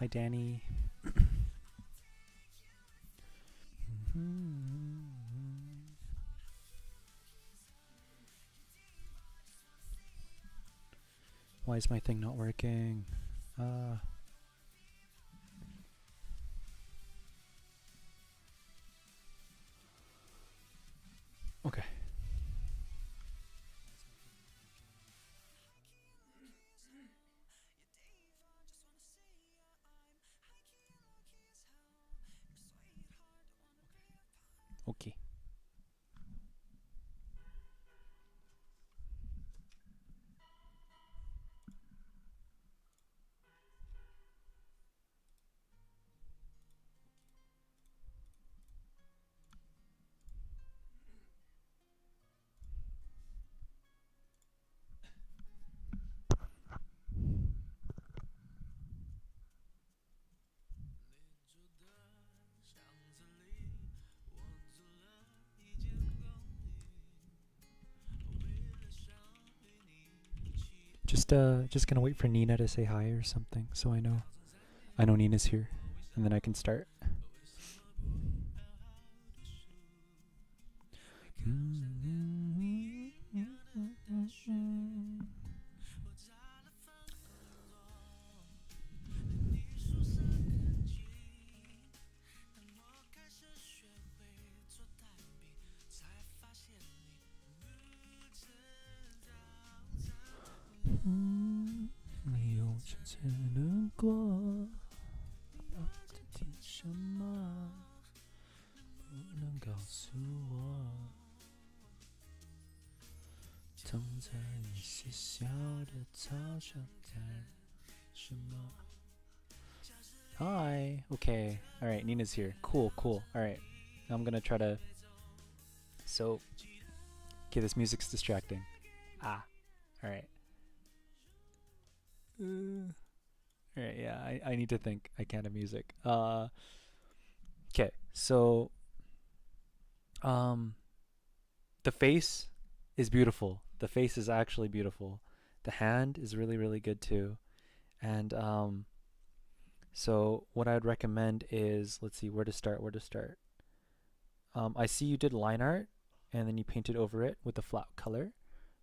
Hi, Danny. Why is my thing not working? Okay. Okay. Just gonna wait for Nina to say hi or something, so I know Nina's here, and then I can start. Hi. Okay. All right. Nina's here. Cool. Cool. All right. Now I'm gonna try to. So. Okay. This music's distracting. Ah. All right. All right. Yeah. I need to think. I can't have music. Okay. So. Um. The face is beautiful. The face is actually beautiful. The hand is really really good too. And so what I'd recommend is, let's see, where to start. Where to start? I see you did line art, and then you painted over it with a flat color,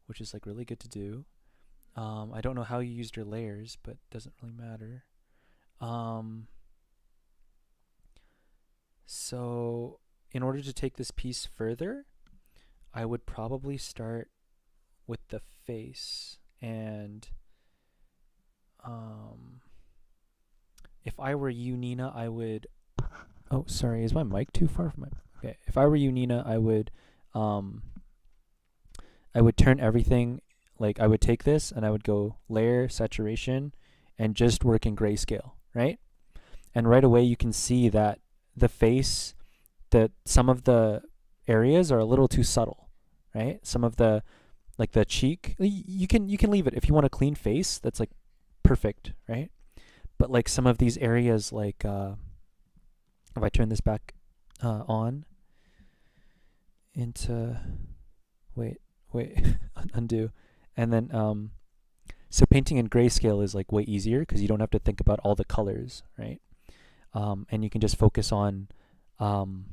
which is like really good to do. I don't know how you used your layers, but it doesn't really matter. Um, so in order to take this piece further, I would probably start with the face. And if I were you, Nina, I would. Oh, sorry. Is my mic too far from my? Okay. If I were you, Nina, um, I would turn everything. Like I would take this and I would go layer, saturation, and just work in grayscale, right? And right away you can see that the face, that some of the areas are a little too subtle, right? Some of the, like the cheek, you can leave it if you want a clean face. That's like perfect, right? But like some of these areas, like if I turn this back on into, wait, undo, and then so painting in grayscale is like way easier because you don't have to think about all the colors, right? And you can just focus on um,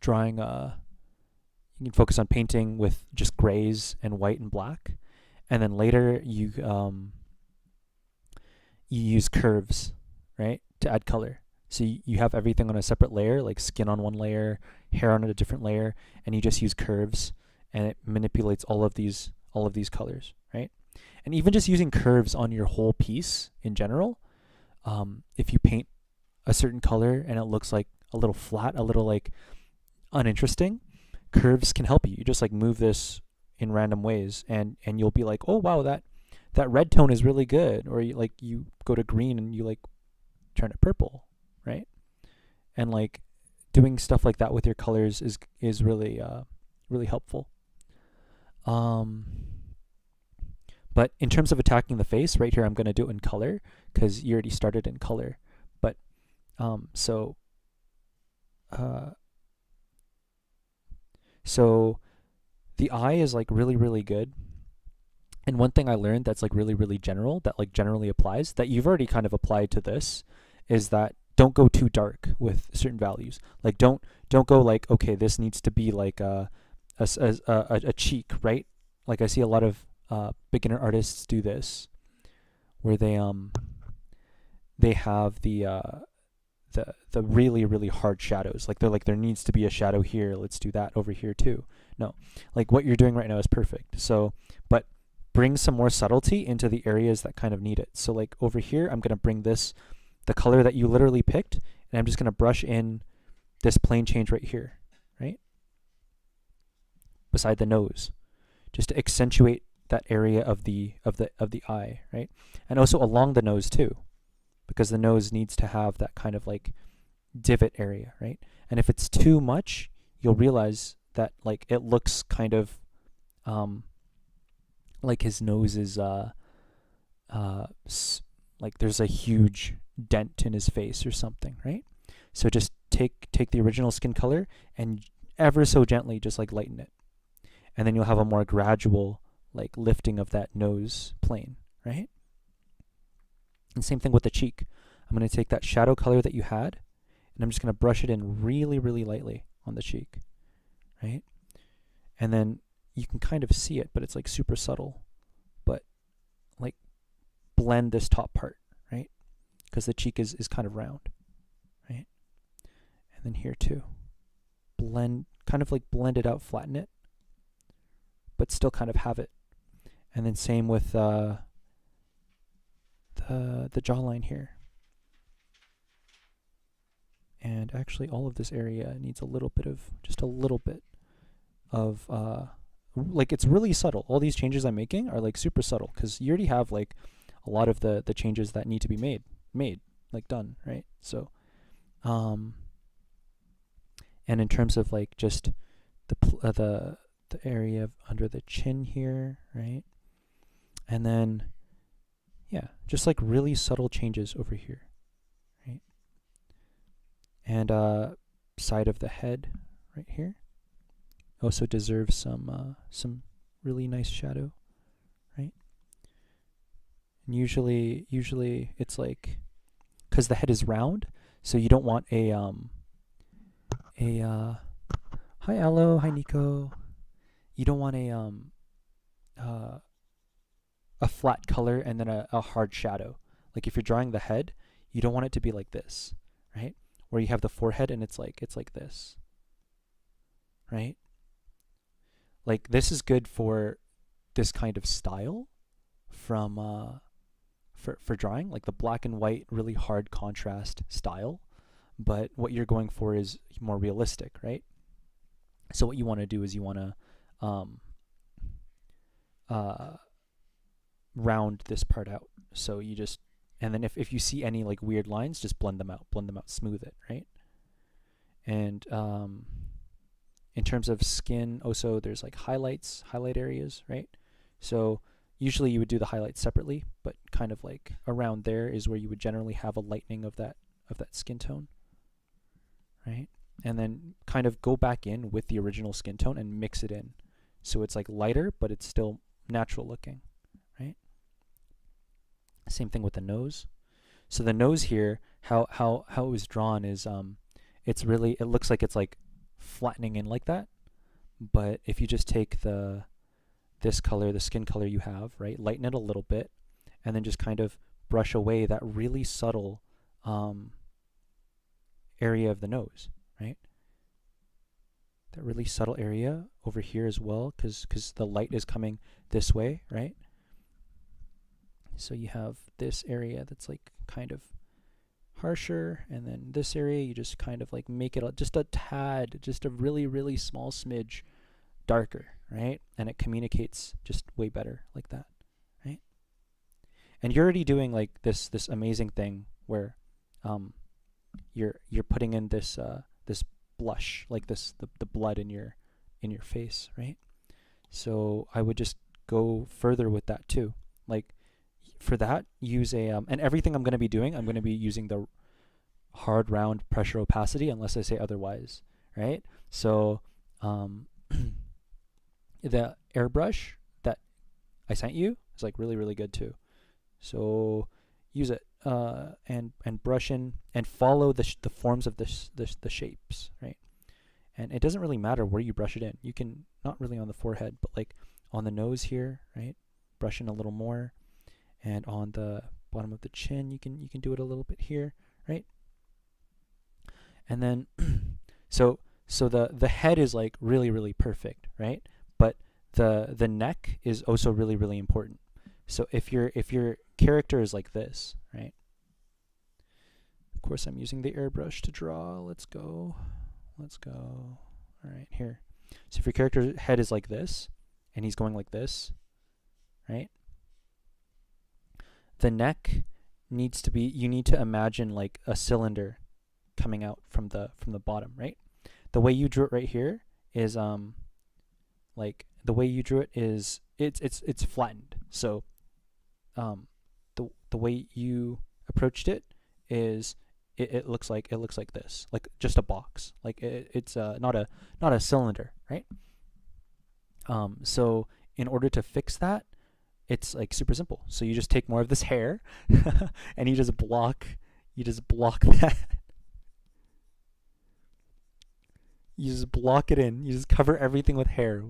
drawing. You can focus on painting with just grays and white and black, and then later you use curves, right, to add color. So you have everything on a separate layer, like skin on one layer, hair on a different layer, and you just use curves, and it manipulates all of these colors, right? And even just using curves on your whole piece in general, if you paint a certain color and it looks like a little flat, a little like uninteresting, curves can help you. You just like move this in random ways, and you'll be like, oh wow, that red tone is really good. Or you go to green and you like turn it purple, right? And like doing stuff like that with your colors is really really helpful. Um, but in terms of attacking the face, right here I'm gonna do it in color because you already started in color. But so uh, so the eye is like really really good. And one thing I learned that's like really, really general, that like generally applies, that you've already kind of applied to this, is that don't go too dark with certain values. Like don't go like, okay, this needs to be like a cheek, right? Like I see a lot of beginner artists do this, where they have the really, really hard shadows. Like they're like, there needs to be a shadow here, let's do that over here too. No, like what you're doing right now is perfect. So but bring some more subtlety into the areas that kind of need it. So like over here, I'm going to bring this, the color that you literally picked, and I'm just going to brush in this plane change right here, right? Beside the nose, just to accentuate that area of the eye, right? And also along the nose too, because the nose needs to have that kind of like divot area, right? And if it's too much, you'll realize that like it looks kind of like his nose is like there's a huge dent in his face or something, right? So just take the original skin color and ever so gently just like lighten it, and then you'll have a more gradual like lifting of that nose plane, right? And same thing with the cheek. I'm going to take that shadow color that you had, and I'm just going to brush it in really, really lightly on the cheek, right? And then you can kind of see it, but it's like super subtle. But like blend this top part, right? Because the cheek is kind of round, right? And then here too. Blend, kind of like blend it out, flatten it, but still kind of have it. And then same with the jawline here. And actually all of this area needs a little bit of, just a little bit of, like it's really subtle. All these changes I'm making are like super subtle, because you already have like a lot of the changes that need to be made, like done, right? So, and in terms of like just the area of under the chin here, right? And then, yeah, just like really subtle changes over here, right? And side of the head right here also deserves some really nice shadow, right? And usually it's like, because the head is round, so you don't want a hi Aloe, hi Nico. You don't want a flat color and then a hard shadow. Like if you're drawing the head, you don't want it to be like this, right? Where you have the forehead and it's like this, right? Like this is good for this kind of style from for drawing, like the black and white, really hard contrast style. But what you're going for is more realistic, right? So what you want to do is you want to round this part out. So you just, and then if you see any like weird lines, just blend them out, smooth it, right? And in terms of skin, also there's like highlight areas, right? So usually you would do the highlights separately, but kind of like around there is where you would generally have a lightening of that skin tone, right? And then kind of go back in with the original skin tone and mix it in, so it's like lighter, but it's still natural looking, right? Same thing with the nose. So the nose here, how it was drawn is it's really, it looks like it's like flattening in like that. But if you just take this color, the skin color you have, right, lighten it a little bit, and then just kind of brush away that really subtle area of the nose, right? That really subtle area over here as well, because the light is coming this way, right? So you have this area that's like kind of harsher, and then this area you just kind of like make it just a tad, just a really, really small smidge darker, right? And it communicates just way better like that, right? And you're already doing like this amazing thing where you're putting in this this blush, like the blood in your face, right? So I would just go further with that too. Like for that, use a and everything I'm going to be doing, I'm going to be using the hard round pressure opacity unless I say otherwise, right? So the airbrush that I sent you is like really, really good too. So use it and brush in and follow the forms of the shapes, right? And it doesn't really matter where you brush it in. You can, not really on the forehead, but like on the nose here, right? Brush in a little more, and on the bottom of the chin, you can do it a little bit here, right? And then so the head is like really, really perfect, right? But the neck is also really, really important. So if your character is like this, right? Of course, I'm using the airbrush to draw. Let's go. All right, here. So if your character's head is like this, and he's going like this, right? The neck needs to be, you need to imagine like a cylinder coming out from the bottom, right? The way you drew it right here is like the way you drew it is it's flattened. So the way you approached it is it looks like this, like just a box, like it's not a cylinder, right? So in order to fix that, it's like super simple. So you just take more of this hair and you just block that. You just block it in. You just cover everything with hair.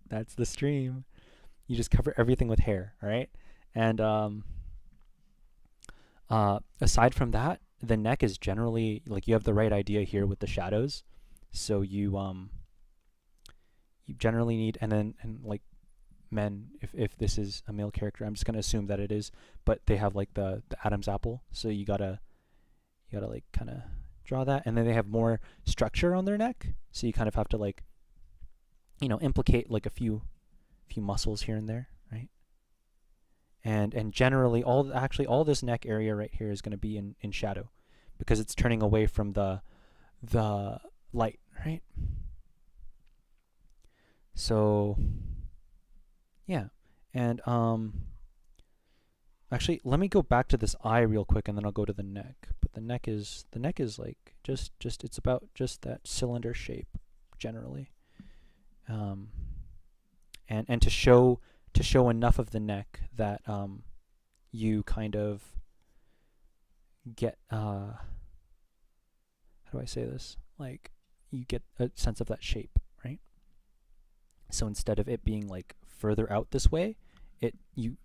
That's the stream. You just cover everything with hair, all right? And aside from that, the neck is generally like, you have the right idea here with the shadows. So you generally need, and like men, if this is a male character, I'm just gonna assume that it is, but they have like the Adam's apple. So you gotta like kind of draw that, and then they have more structure on their neck. So you kind of have to like, implicate like a few muscles here and there, right? And generally all this neck area right here is going to be in shadow, because it's turning away from the light, right? So yeah. And actually, let me go back to this eye real quick, and then I'll go to the neck. But the neck is like just it's about just that cylinder shape generally. And to show enough of the neck that you kind of get how do I say this? Like, you get a sense of that shape, right? So instead of it being like further out this way,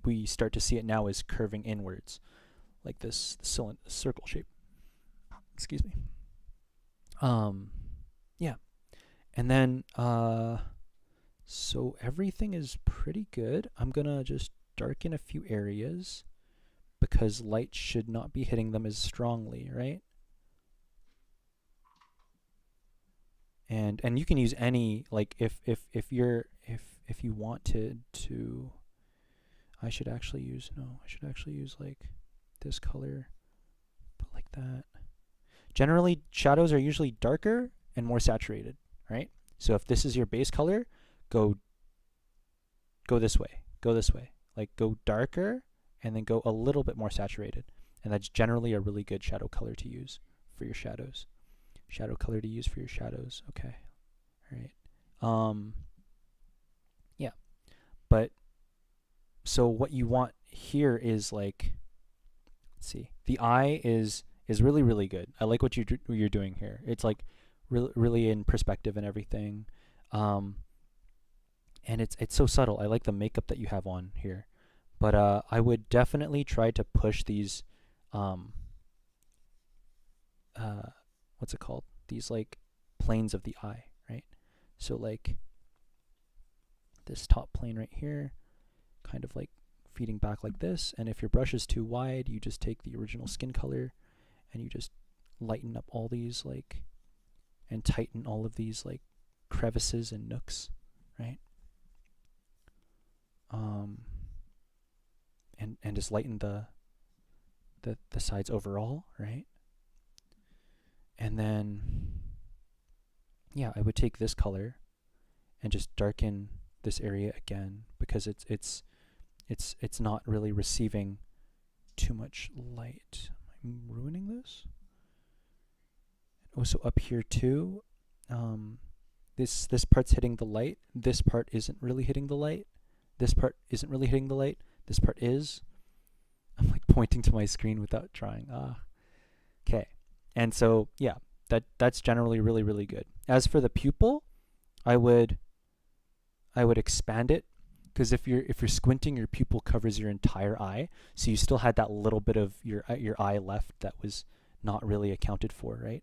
we start to see it now as curving inwards, like this circle shape. Excuse me. Yeah. And then so everything is pretty good. I'm gonna just darken a few areas because light should not be hitting them as strongly, right? And you can use any, like, if you want to I should actually use like this color, but like that. Generally, shadows are usually darker and more saturated, right? So if this is your base color, go this way. Like, go darker and then go a little bit more saturated. And that's generally a really good shadow color to use for your shadows. Shadow color to use for your shadows. Okay. All right. Yeah. But so what you want here is like, let's see. The eye is really, really good. I like what you're doing here. It's like really in perspective and everything. And it's so subtle. I like the makeup that you have on here. But I would definitely try to push these what's it called? These like planes of the eye, right? So like this top plane right here, kind of like feeding back like this. And if your brush is too wide, you just take the original skin color and you just lighten up all these, like, and tighten all of these like crevices and nooks, right? And just lighten the sides overall, right? And then yeah, I would take this color and just darken this area again, because it's not really receiving too much light. Am I ruining this? Also up here too, this part's hitting the light. This part isn't really hitting the light. This part isn't really hitting the light. This part is. I'm like pointing to my screen without trying. Okay. And so, yeah, that's generally really, really good. As for the pupil, I would expand it, because if you're squinting, your pupil covers your entire eye, so you still had that little bit of your eye left that was not really accounted for, right?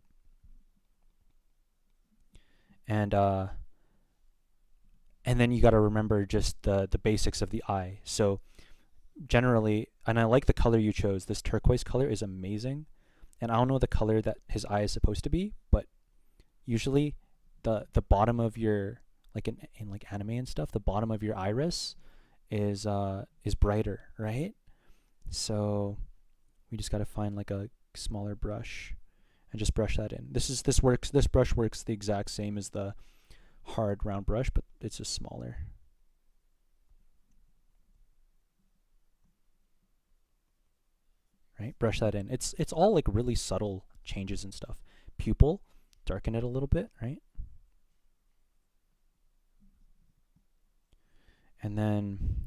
And then you got to remember just the basics of the eye. So generally, and I like the color you chose. This turquoise color is amazing. And I don't know the color that his eye is supposed to be, but usually the bottom of your, like in like anime and stuff, the bottom of your iris is brighter, right? So we just got to find like a smaller brush and just brush that in. This brush works the exact same as the hard round brush, but it's just smaller. Right? Brush that in. It's all like really subtle changes and stuff. Pupil, darken it a little bit, right? And then,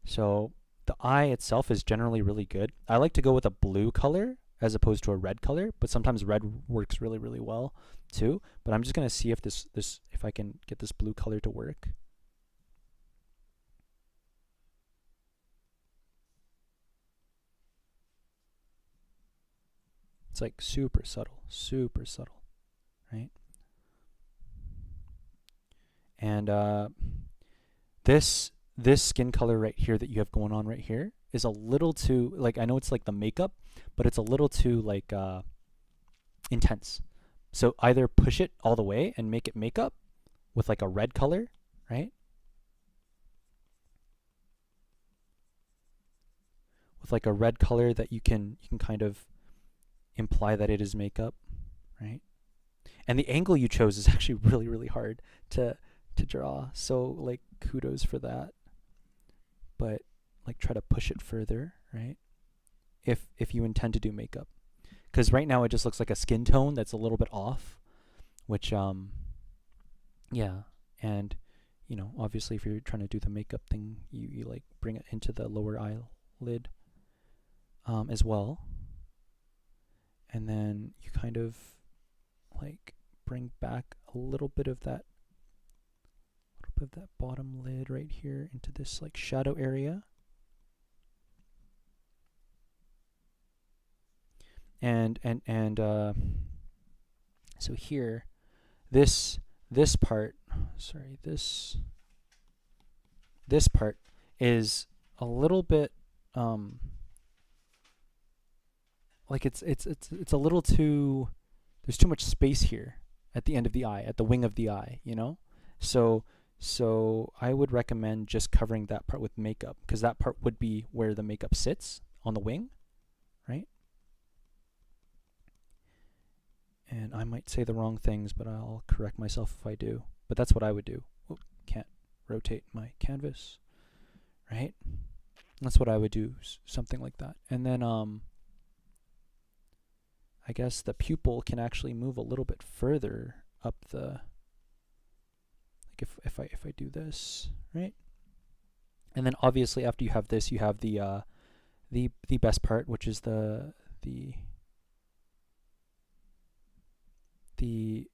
so the eye itself is generally really good. I like to go with a blue color as opposed to a red color, but sometimes red works really, really well too. But I'm just gonna see if if I can get this blue color to work. It's like super subtle, right? And this skin color right here that you have going on right here is a little too, like, I know it's like the makeup, but it's a little too like intense. So either push it all the way and make it makeup with like a red color, right? With like a red color that you can kind of imply that it is makeup, right? And the angle you chose is actually really, really hard to draw. So like kudos for that. But like try to push it further, right? If you intend to do makeup. Because right now it just looks like a skin tone that's a little bit off, which yeah, and you know, obviously if you're trying to do the makeup thing, you like bring it into the lower eyelid as well. And then you kind of like bring back a little bit of that bottom lid right here into this like shadow area. And so here, this part, sorry, this part is a little bit like it's a little too, there's too much space here at the end of the eye, at the wing of the eye, you know? So I would recommend just covering that part with makeup, because that part would be where the makeup sits on the wing, right? And I might say the wrong things, but I'll correct myself if I do. But that's what I would do. Oh, can't rotate my canvas, right? That's what I would do, something like that. And then I guess the pupil can actually move a little bit further up the, like if I do this, right? And then obviously after you have this, you have the best part, which is the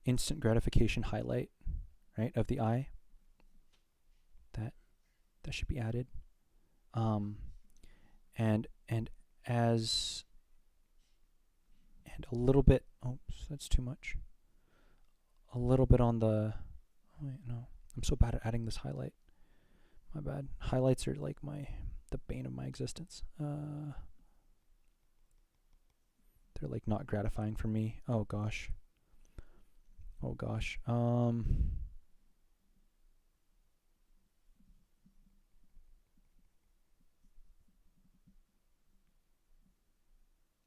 instant gratification highlight, right, of the eye. That should be added. And a little bit, oops, that's too much. A little bit on the, oh wait, no, I'm so bad at adding this highlight. My bad. Highlights are like the bane of my existence. They're like not gratifying for me. Oh gosh. Oh gosh.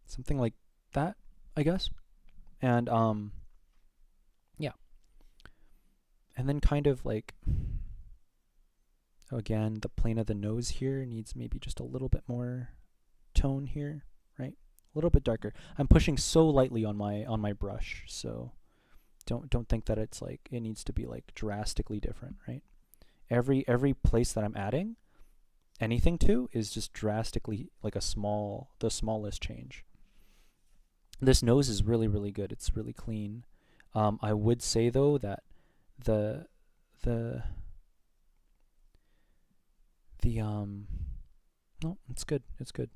Something like that, I guess. And yeah. And then kind of like, again, the plane of the nose here needs maybe just a little bit more tone here, right? A little bit darker. I'm pushing so lightly on my brush, so don't think that it's like it needs to be like drastically different, right? every place that I'm adding anything to is just drastically like the smallest change. This nose is really, really good. It's really clean. I would say though that the no, it's good. It's good.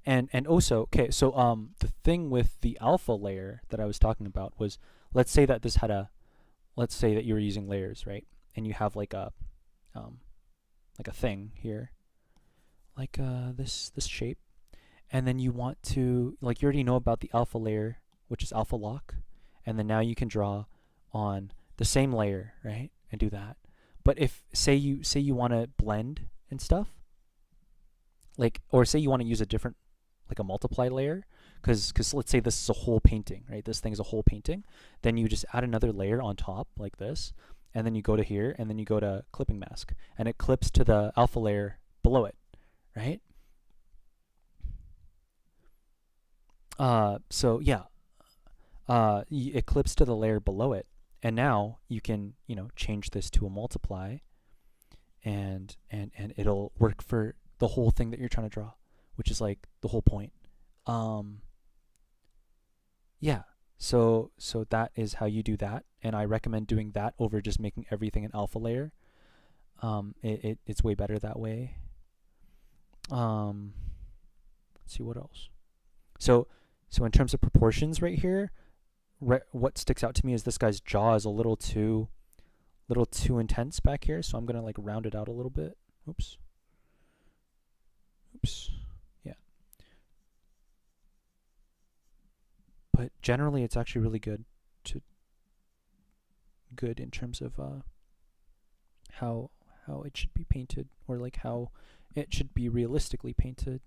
And also, okay, so the thing with the alpha layer that I was talking about was, let's say that let's say that you were using layers, right? And you have like a thing here, like this shape, and then you want to, like, you already know about the alpha layer, which is alpha lock, and then now you can draw on the same layer, right? And do that. But if say you want to blend and stuff, like, or say you want to use a different, like a multiply layer, because let's say this is a whole painting, right? This thing is a whole painting. Then you just add another layer on top like this, and then you go to here, and then you go to clipping mask, and it clips to the alpha layer below it, right? So yeah, it clips to the layer below it, and now you can, change this to a multiply, and it'll work for the whole thing that you're trying to draw, which is like the whole point. Yeah, so that is how you do that, and I recommend doing that over just making everything an alpha layer. It's way better that way. Let's see what else. So in terms of proportions right here, what sticks out to me is this guy's jaw is a little too intense back here, so I'm gonna like round it out a little bit. Oops. Yeah. But generally, it's actually really good in terms of how it should be painted, or like how it should be realistically painted.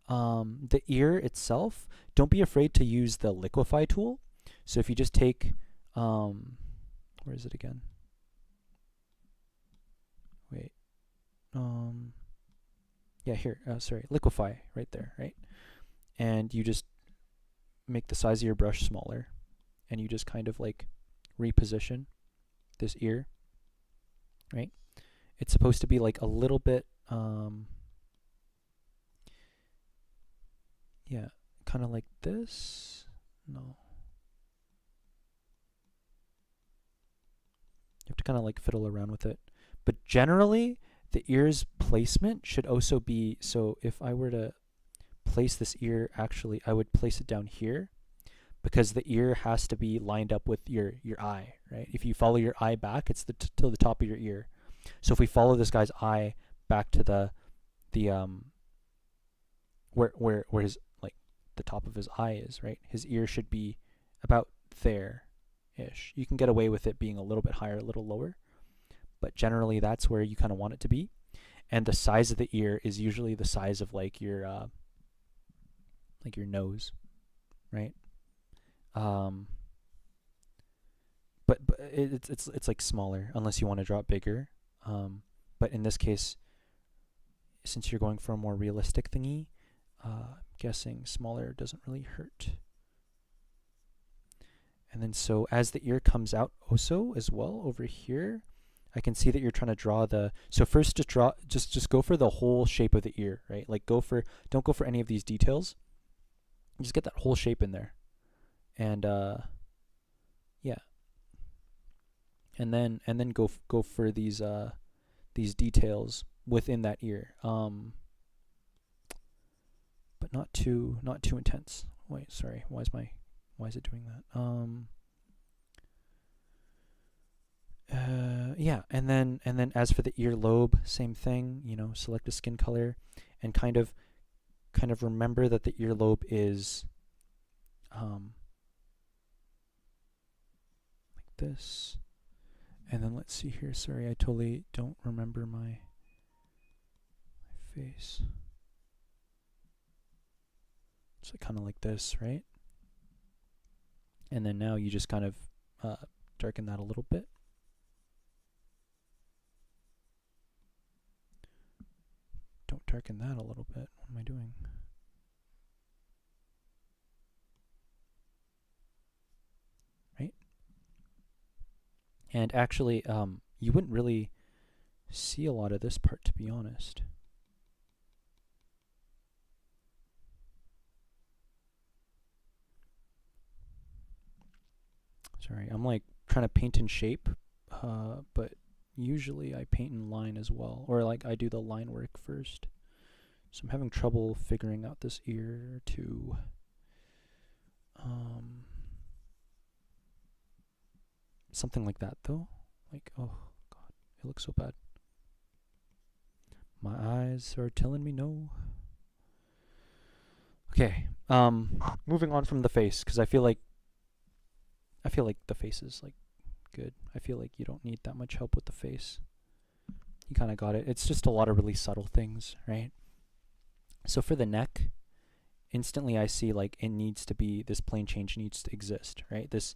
The ear itself, don't be afraid to use the liquify tool. So if you just take, where is it again? Wait, yeah, here. Sorry, liquify right there, right? And you just make the size of your brush smaller, and you just kind of like reposition this ear, right? It's supposed to be like a little bit, yeah, kind of like this. No. You have to kind of like fiddle around with it. But generally, the ear's placement should also be, so if I were to place this ear, actually, I would place it down here, because the ear has to be lined up with your eye, right? If you follow your eye back, it's to the top of your ear. So if we follow this guy's eye back to the where his, like, the top of his eye is, right? His ear should be about there-ish. You can get away with it being a little bit higher, a little lower, but generally that's where you kind of want it to be. And the size of the ear is usually the size of like your nose, right? But it's like smaller unless you want to draw it bigger. But in this case, since you're going for a more realistic thingy, guessing smaller doesn't really hurt. And then so as the ear comes out also as well over here, I can see that you're trying to draw the, so first just go for the whole shape of the ear, right? Like don't go for any of these details. Just get that whole shape in there. And yeah. And then go for these details within that ear. But not too intense. Wait, sorry. Why is it doing that? Yeah, and then as for the earlobe, same thing. Select a skin color, and kind of remember that the earlobe is like this. And then let's see here. Sorry, I totally don't remember my face. It's kind of like this, right? And then now you just kind of darken that a little bit. Don't darken that a little bit. What am I doing? And actually, you wouldn't really see a lot of this part, to be honest. Sorry, I'm like trying to paint in shape, but usually I paint in line as well, or like I do the line work first. So I'm having trouble figuring out this ear too. Something like that though. Like, oh god, it looks so bad. My eyes are telling me no. Okay, moving on from the face, because I feel like the face is like good. I feel like you don't need that much help with the face. You kind of got it. It's just a lot of really subtle things, right? So for the neck, instantly I see like it needs to be, this plane change needs to exist, right? This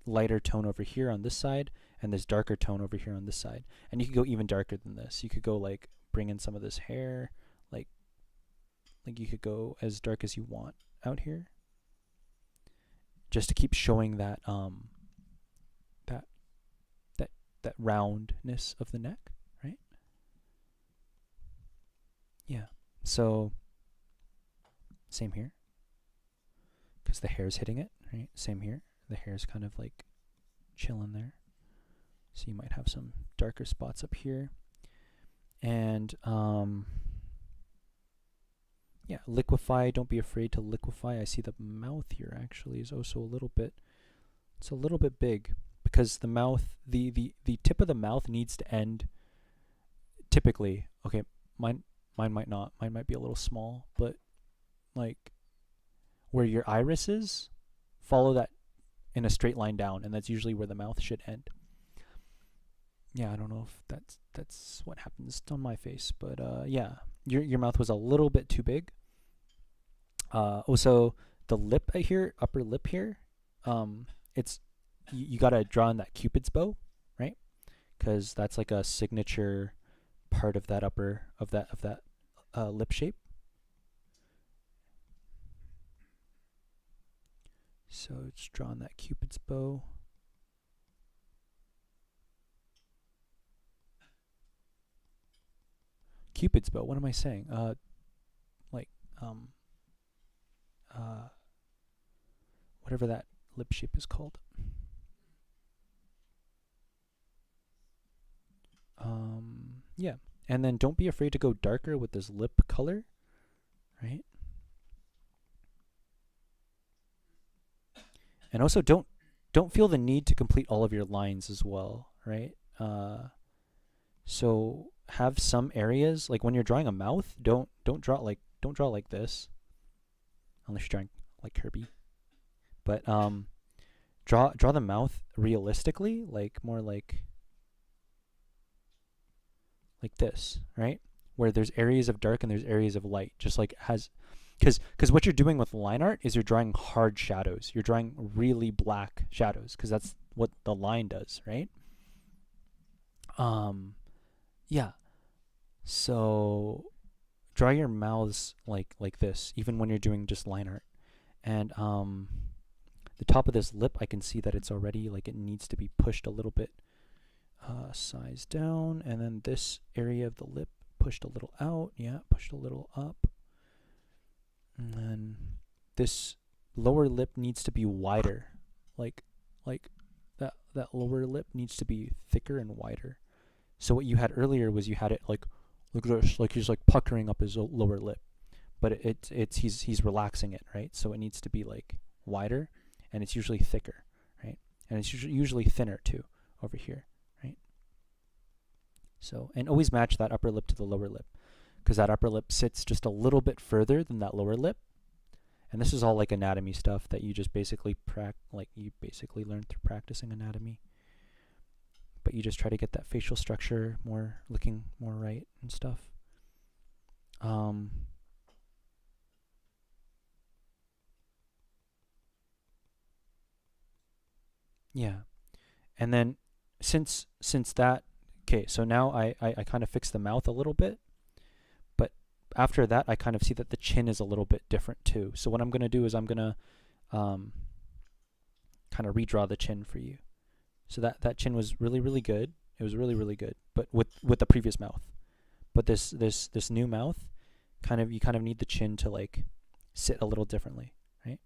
lighter tone over here on this side and this darker tone over here on this side. And you could go even darker than this. You could go like bring in some of this hair, like you could go as dark as you want out here, just to keep showing that that roundness of the neck, right? Yeah. So same here, because the hair's hitting it, right? Same here. The hair's kind of like chilling there. So you might have some darker spots up here. And yeah, liquefy. Don't be afraid to liquefy. I see the mouth here actually is also a little bit, it's a little bit big, because the mouth, the tip of the mouth needs to end typically. Okay, mine might not. Mine might be a little small, but like where your iris is, follow that in a straight line down, and that's usually where the mouth should end. Yeah, I don't know if that's what happens on my face, but yeah, your mouth was a little bit too big. Also the lip here, upper lip here, it's you gotta draw in that Cupid's bow, right? Because that's like a signature part of that lip shape. So it's drawn that Cupid's bow. Cupid's bow. What am I saying? Whatever that lip shape is called. Yeah. And then don't be afraid to go darker with this lip color, right? And also don't feel the need to complete all of your lines as well, right? So have some areas, like when you're drawing a mouth, don't draw like this, unless you're drawing like Kirby. But draw the mouth realistically, like more like this, right? Where there's areas of dark and there's areas of light, just like has, because what you're doing with line art is you're drawing hard shadows. You're drawing really black shadows, because that's what the line does, right? Yeah. So draw your mouths like this, even when you're doing just line art. And the top of this lip, I can see that it's already like it needs to be pushed a little bit size down, and then this area of the lip pushed a little out. Yeah, pushed a little up. And then this lower lip needs to be wider, like that lower lip needs to be thicker and wider. So what you had earlier was you had it like this, like he's like puckering up his lower lip, but he's relaxing it, right? So it needs to be like wider, and it's usually thicker, right? And it's usually thinner too over here, right? So, and always match that upper lip to the lower lip, because that upper lip sits just a little bit further than that lower lip. And this is all like anatomy stuff that you just basically learn through practicing anatomy. But you just try to get that facial structure looking more right and stuff. Yeah. And then since that, okay, so now I kind of fix the mouth a little bit, but after that I kind of see that the chin is a little bit different too. So what I'm going to do is I'm going to kind of redraw the chin for you. So that chin was really, really good. It was really, really good, but with the previous mouth. But this new mouth, you kind of need the chin to like sit a little differently, right?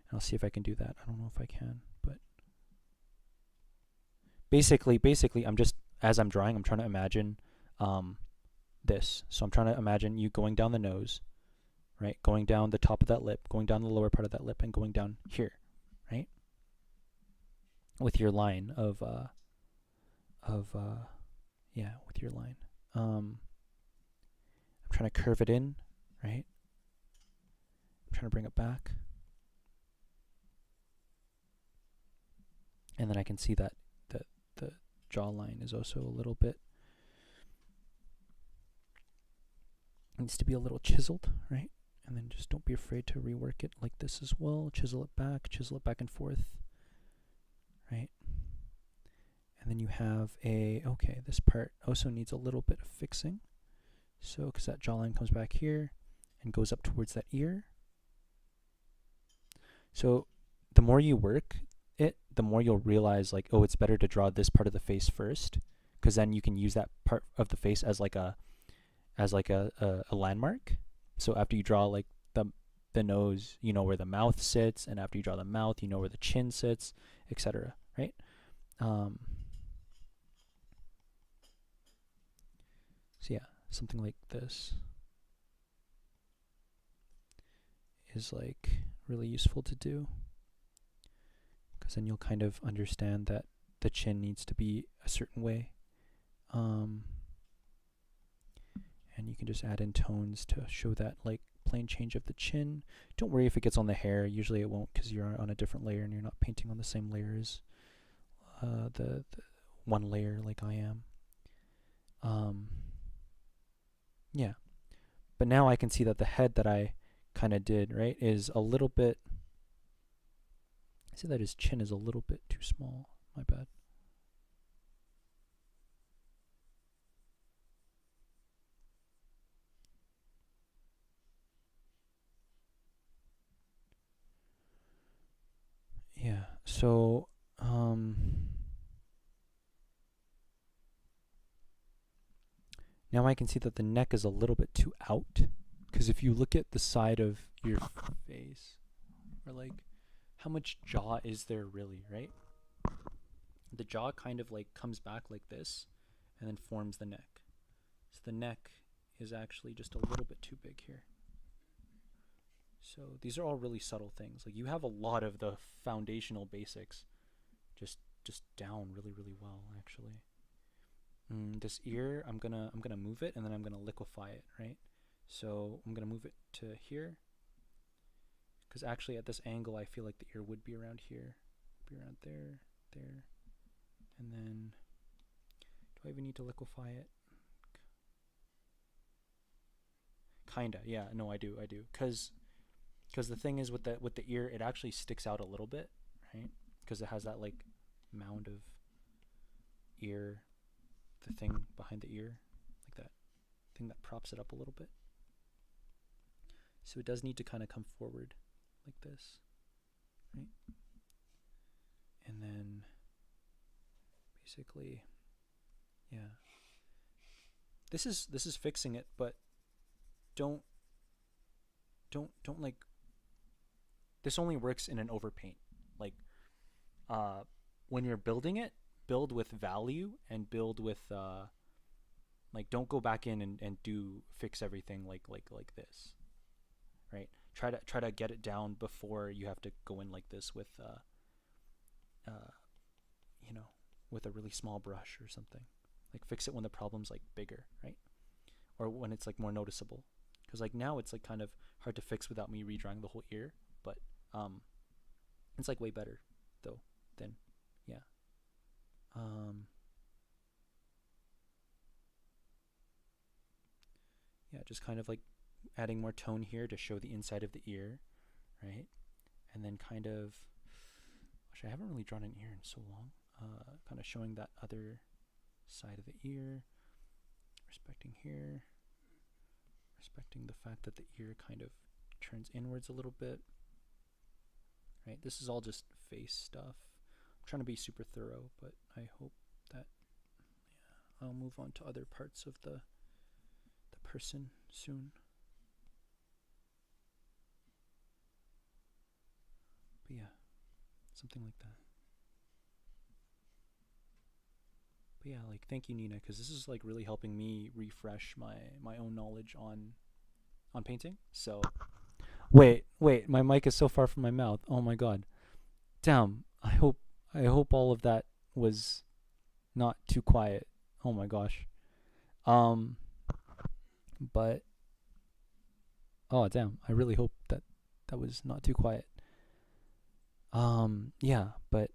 And I'll see if I can do that. I don't know if I can, but basically, I'm just, as I'm drawing, I'm trying to imagine this. So I'm trying to imagine you going down the nose, right? Going down the top of that lip, going down the lower part of that lip, and going down here, right? With your line of yeah, with your line. I'm trying to curve it in, right? I'm trying to bring it back. And then I can see that the jawline is also a little bit, needs to be a little chiseled, right? And then just don't be afraid to rework it like this as well. Chisel it back and forth, right? And then you have okay, this part also needs a little bit of fixing. So, because that jawline comes back here and goes up towards that ear. So, the more you work it, the more you'll realize, like, oh, it's better to draw this part of the face first, because then you can use that part of the face as like a landmark. So after you draw like the nose, you know where the mouth sits, and after you draw the mouth, you know where the chin sits, etc. Right? So yeah, something like this is like really useful to do, because then you'll kind of understand that the chin needs to be a certain way. And you can just add in tones to show that like plane change of the chin. Don't worry if it gets on the hair. Usually it won't, because you're on a different layer and you're not painting on the same layer as the one layer like I am. Yeah. But now I can see that the head that I kind of did, right, is a little bit, I see that his chin is a little bit too small. My bad. Yeah, so now I can see that the neck is a little bit too out, because if you look at the side of your face, or like, how much jaw is there really, right? The jaw kind of like comes back like this and then forms the neck. So the neck is actually just a little bit too big here. So these are all really subtle things. Like, you have a lot of the foundational basics just down really, really well, actually. This ear, I'm gonna move it, and then I'm gonna liquefy it, right? So I'm gonna move it to here, because actually at this angle I feel like the ear would be around here, be around there, and then do I even need to liquefy it? Kinda, yeah. No, I do, because the thing is with the ear, it actually sticks out a little bit, right? Because it has that like mound of ear, the thing behind the ear, like that thing that props it up a little bit. So it does need to kind of come forward like this, right? And then basically, yeah. This is fixing it, but don't like, this only works in an overpaint. Like, when you're building it, build with value, and build with like, don't go back in and fix everything like this, right? Try to get it down before you have to go in like this with you know, with a really small brush or something. Like, fix it when the problem's like bigger, right? Or when it's like more noticeable. Because like now it's like kind of hard to fix without me redrawing the whole ear, but it's like way better though than, yeah. Yeah, just kind of like adding more tone here to show the inside of the ear, right? And then kind of, actually I haven't really drawn an ear in so long. Kind of showing that other side of the ear, respecting here, respecting the fact that the ear kind of turns inwards a little bit, right? This is all just face stuff. trying to be super thorough, but I hope that I'll move on to other parts of the person soon. But yeah, something like that. But yeah, like thank you, Nina, because this is like really helping me refresh my own knowledge on painting. So wait, my mic is so far from my mouth. Oh my god. Damn. I hope all of that was not too quiet. Oh my gosh. Um but oh damn, I really hope that that was not too quiet. Yeah, but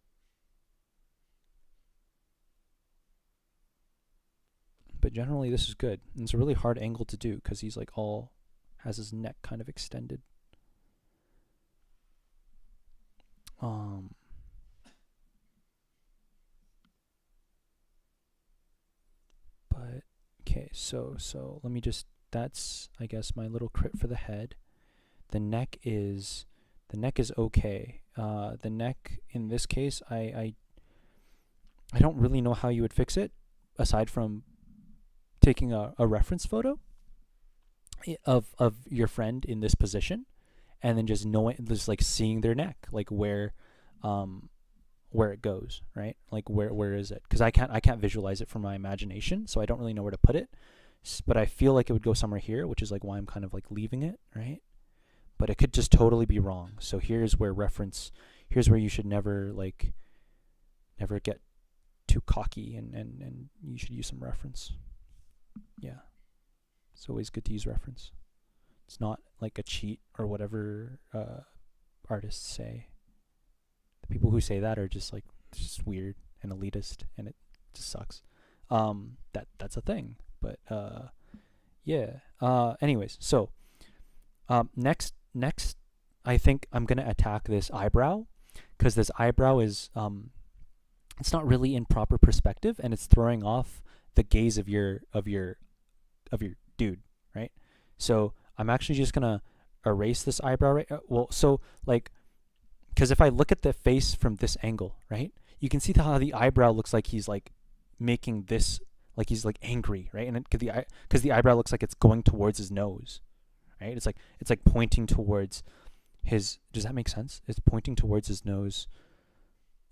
generally this is good. And it's a really hard angle to do because he's like all has his neck kind of extended. Um but okay, so let me just that's I guess my little crit for the head. The neck is okay. The neck in this case I don't really know how you would fix it aside from taking a reference photo of your friend in this position and then just like seeing their neck, like where it goes, right? Like where is it? Because I can't visualize it from my imagination, so I don't really know where to put it. But I feel like it would go somewhere here, which is like why I'm kind of like leaving it, right? But it could just totally be wrong. So here's where you should never get too cocky and you should use some reference. Yeah. It's always good to use reference. It's not like a cheat or whatever artists say. The people who say that are just like just weird and elitist, and it just sucks. That's a thing. But yeah. Anyways, so next I think I'm gonna attack this eyebrow because this eyebrow is it's not really in proper perspective and it's throwing off the gaze of your dude, right? So I'm actually just gonna erase this eyebrow right so like because if I look at the face from this angle, right, you can see how the eyebrow looks like he's like making this, like he's like angry, right? And because the eyebrow looks like it's going towards his nose, right? It's like pointing towards his. Does that make sense? It's pointing towards his nose.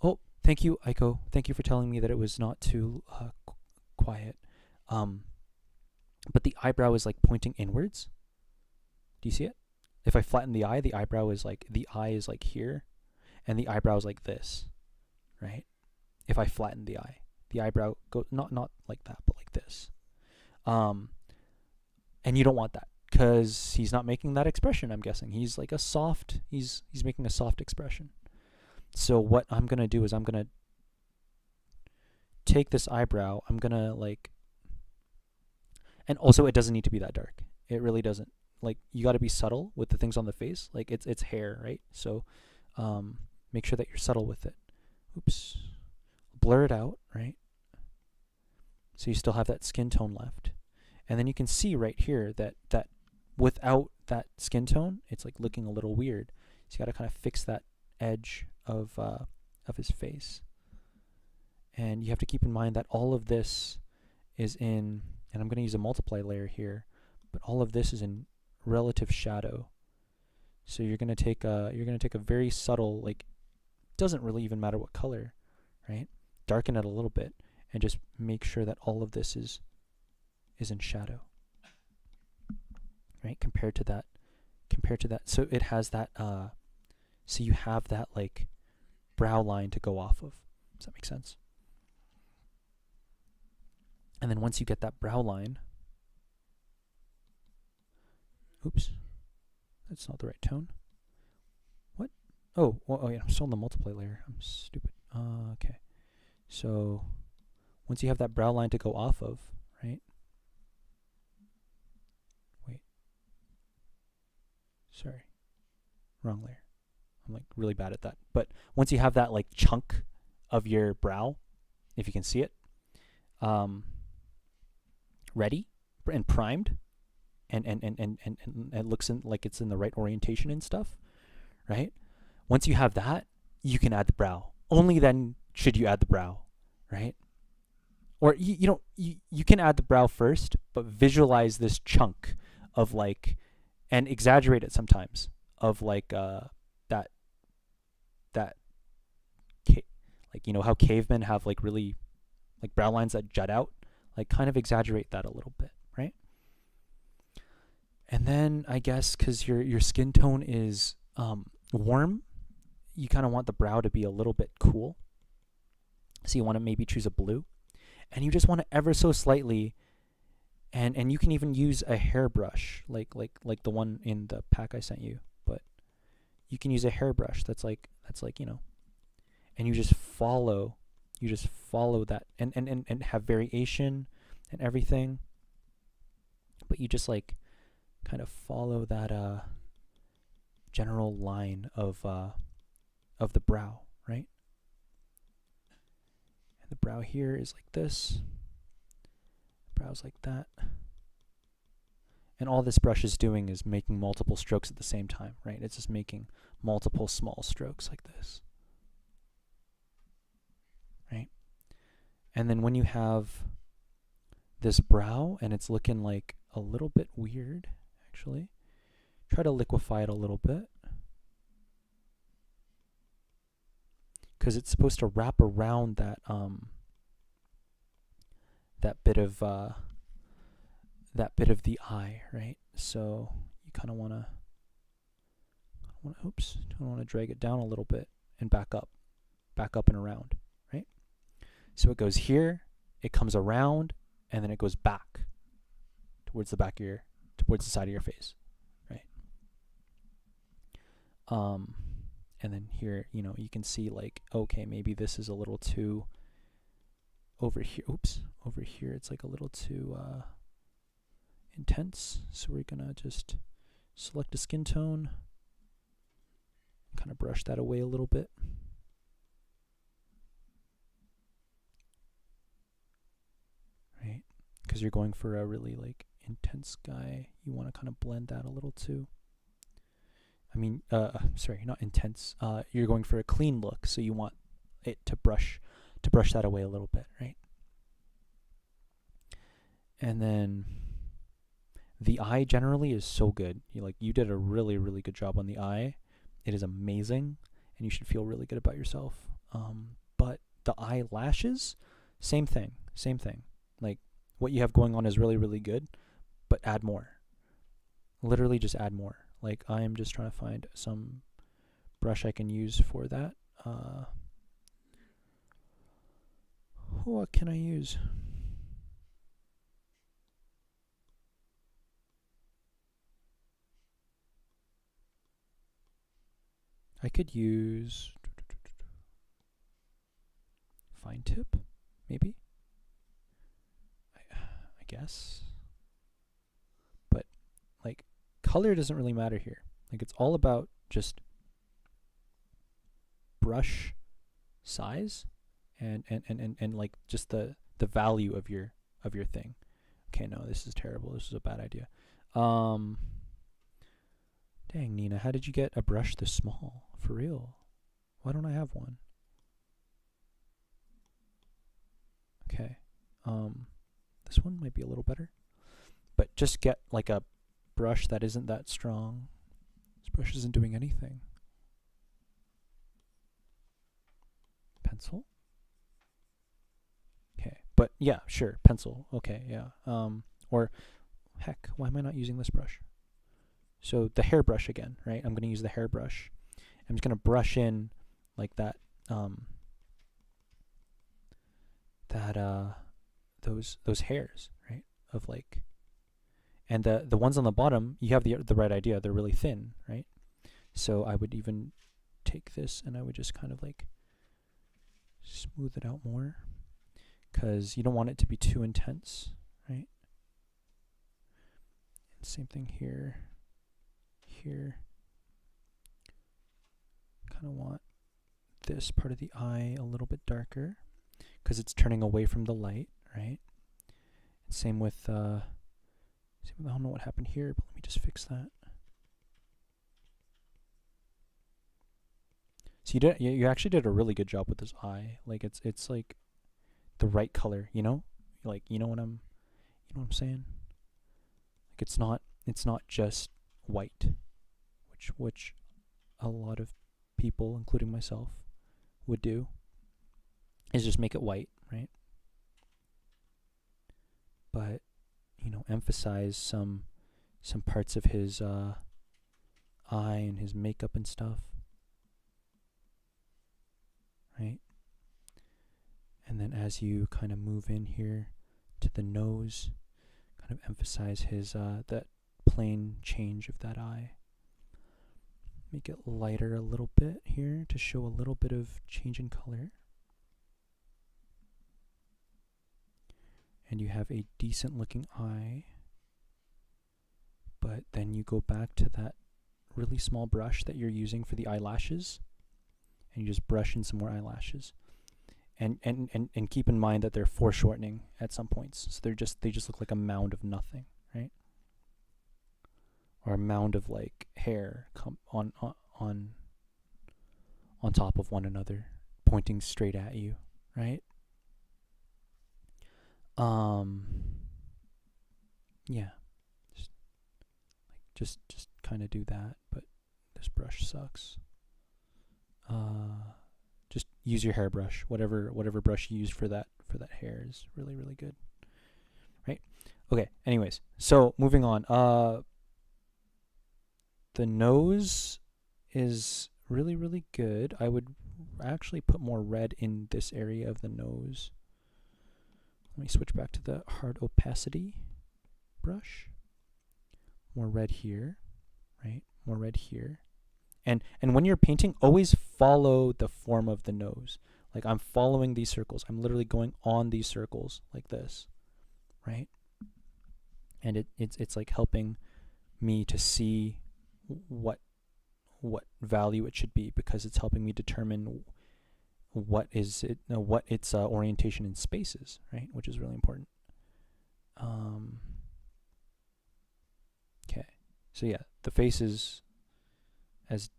Oh, thank you, Aiko. Thank you for telling me that it was not too quiet. But the eyebrow is like pointing inwards. Do you see it? If I flatten the eye is like the eye is like here, and the eyebrow is like this, right? If I flatten the eye, the eyebrow go not like that, but like this. And you don't want that because he's not making that expression. I'm guessing he's like he's making a soft expression. So what I'm gonna do is I'm gonna take this eyebrow. I'm gonna like, and also it doesn't need to be that dark. It really doesn't. Like you got to be subtle with the things on the face. Like it's hair, right? So make sure that you're subtle with it. Oops. Blur it out, right? So you still have that skin tone left. And then you can see right here that without that skin tone, it's like looking a little weird. So you got to kind of fix that edge of his face. And you have to keep in mind that all of this is in, and I'm going to use a multiply layer here, but all of this is in relative shadow. So you're going to take a very subtle, like, doesn't really even matter what color, right? Darken it a little bit and just make sure that all of this is in shadow, right? Compared to that, so it has that so you have that like brow line to go off of. Does that make sense? And then once you get that brow line, oops, that's not the right tone. What? Oh, yeah, I'm still in the multiply layer. I'm stupid. Okay. So once you have that brow line to go off of, right? Wait. Sorry. Wrong layer. I'm like really bad at that. But once you have that like chunk of your brow, if you can see it, ready and primed, and it looks like it's in the right orientation and stuff, right? Once you have that, you can add the brow. Only then should you add the brow, right? Or you can add the brow first, but visualize this chunk of like, and exaggerate it sometimes, of like that that like, you know how cavemen have like really like brow lines that jut out, like kind of exaggerate that a little bit, right? And then I guess because your skin tone is warm, you kind of want the brow to be a little bit cool, so you want to maybe choose a blue, and you just want to ever so slightly, and you can even use a hairbrush like the one in the pack I sent you, but you can use a hairbrush that's like you know, and you just follow that, and have variation and everything, but you just like kind of follow that general line of the brow, right? And the brow here is like this, brow's like that, and all this brush is doing is making multiple strokes at the same time, right? It's just making multiple small strokes like this, right? And then when you have this brow and it's looking like a little bit weird, actually, try to liquefy it a little bit, because it's supposed to wrap around that that bit of the eye, right? So you kind of want to drag it down a little bit and back up and around, right? So it goes here, it comes around, and then it goes back towards the back of towards the side of your face, right? And then here, you know, you can see like, okay, maybe this is a little too over here. Oops, over here it's like a little too intense. So we're gonna just select a skin tone, kind of brush that away a little bit. Right? Because you're going for a really like intense guy. You want to kind of blend that a little too. I mean, sorry, not intense. You're going for a clean look, so you want it to brush that away a little bit, right? And then the eye generally is so good. You did a really, really good job on the eye. It is amazing, and you should feel really good about yourself. But the eyelashes, same thing. Like, what you have going on is really, really good, but add more. Literally just add more. Like, I am just trying to find some brush I can use for that. What can I use? I could use fine tip, maybe. I guess. But like, color doesn't really matter here. Like, it's all about just brush size and like just the value of your thing. Okay, no, this is terrible. This is a bad idea. Dang, Nina, how did you get a brush this small? For real? Why don't I have one? Okay. This one might be a little better. But just get like a brush that isn't that strong. This brush isn't doing anything. Pencil? Okay, but yeah, sure, pencil. Okay, yeah. Or heck, why am I not using this brush? So the hairbrush again, right? I'm going to use the hairbrush. I'm just going to brush in like that, those hairs, right? Of like, and the ones on the bottom, you have the right idea. They're really thin, right? So I would even take this and I would just kind of like smooth it out more, because you don't want it to be too intense, right? And same thing here. Kind of want this part of the eye a little bit darker, because it's turning away from the light, right? And same with I don't know what happened here, but let me just fix that. So you actually did a really good job with this eye. Like it's like the right color, you know? Like you know what I'm saying? Like it's not just white, which a lot of people, including myself, would do, is just make it white, right? But you know, emphasize some parts of his eye and his makeup and stuff, right? And then as you kind of move in here to the nose, kind of emphasize his that plane change of that eye. Make it lighter a little bit here to show a little bit of change in color. And you have a decent looking eye, but then you go back to that really small brush that you're using for the eyelashes, and you just brush in some more eyelashes. And keep in mind that they're foreshortening at some points, so they just look like a mound of nothing, right? Or a mound of like hair on top of one another, pointing straight at you, right? Yeah, just kind of do that, but this brush sucks. Just use your hairbrush, whatever brush you used for that hair is really, really good, right? Okay, anyways, so moving on. The nose is really, really good. I would actually put more red in this area of the nose. Let me switch back to the hard opacity brush. More red here, right? More red here. And when you're painting, always follow the form of the nose. Like I'm following these circles. I'm literally going on these circles like this, right? And it's like helping me to see what value it should be, because it's helping me determine what its orientation in space is, right? Which is really important. Okay, so yeah, the face is as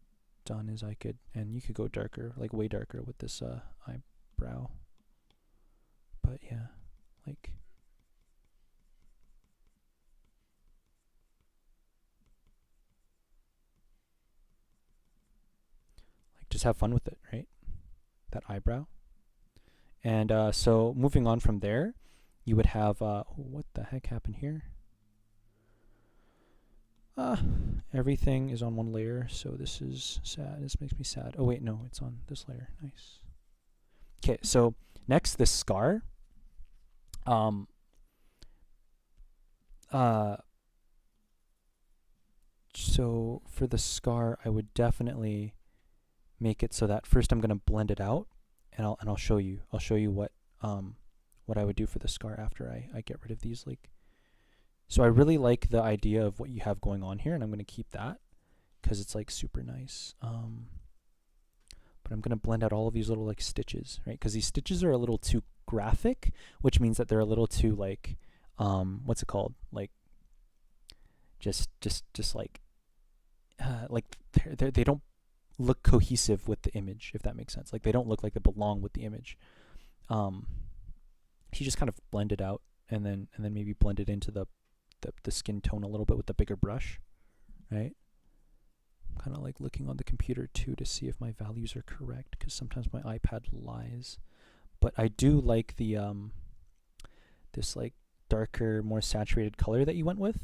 done as I could, and you could go darker, like way darker with this eyebrow. But yeah, like just have fun with it, right? That eyebrow. And so moving on from there, you would have what the heck happened here? Everything is on one layer, so this is sad. This makes me sad. Oh wait, no, it's on this layer. Nice. Okay, so next, this scar. So for the scar, I would definitely make it so that first I'm gonna blend it out, and I'll show you. I'll show you what I would do for the scar after I get rid of these. Like, so I really like the idea of what you have going on here, and I'm gonna keep that because it's like super nice. But I'm gonna blend out all of these little like stitches, right? Because these stitches are a little too graphic, which means that they're a little too like what's it called? Like just like they don't look cohesive with the image, if that makes sense. Like they don't look like they belong with the image. You just kind of blend it out, and then maybe blend it into the skin tone a little bit with the bigger brush, right? I'm kind of like looking on the computer too to see if my values are correct, because sometimes my iPad lies. But I do like the this like darker, more saturated color that you went with,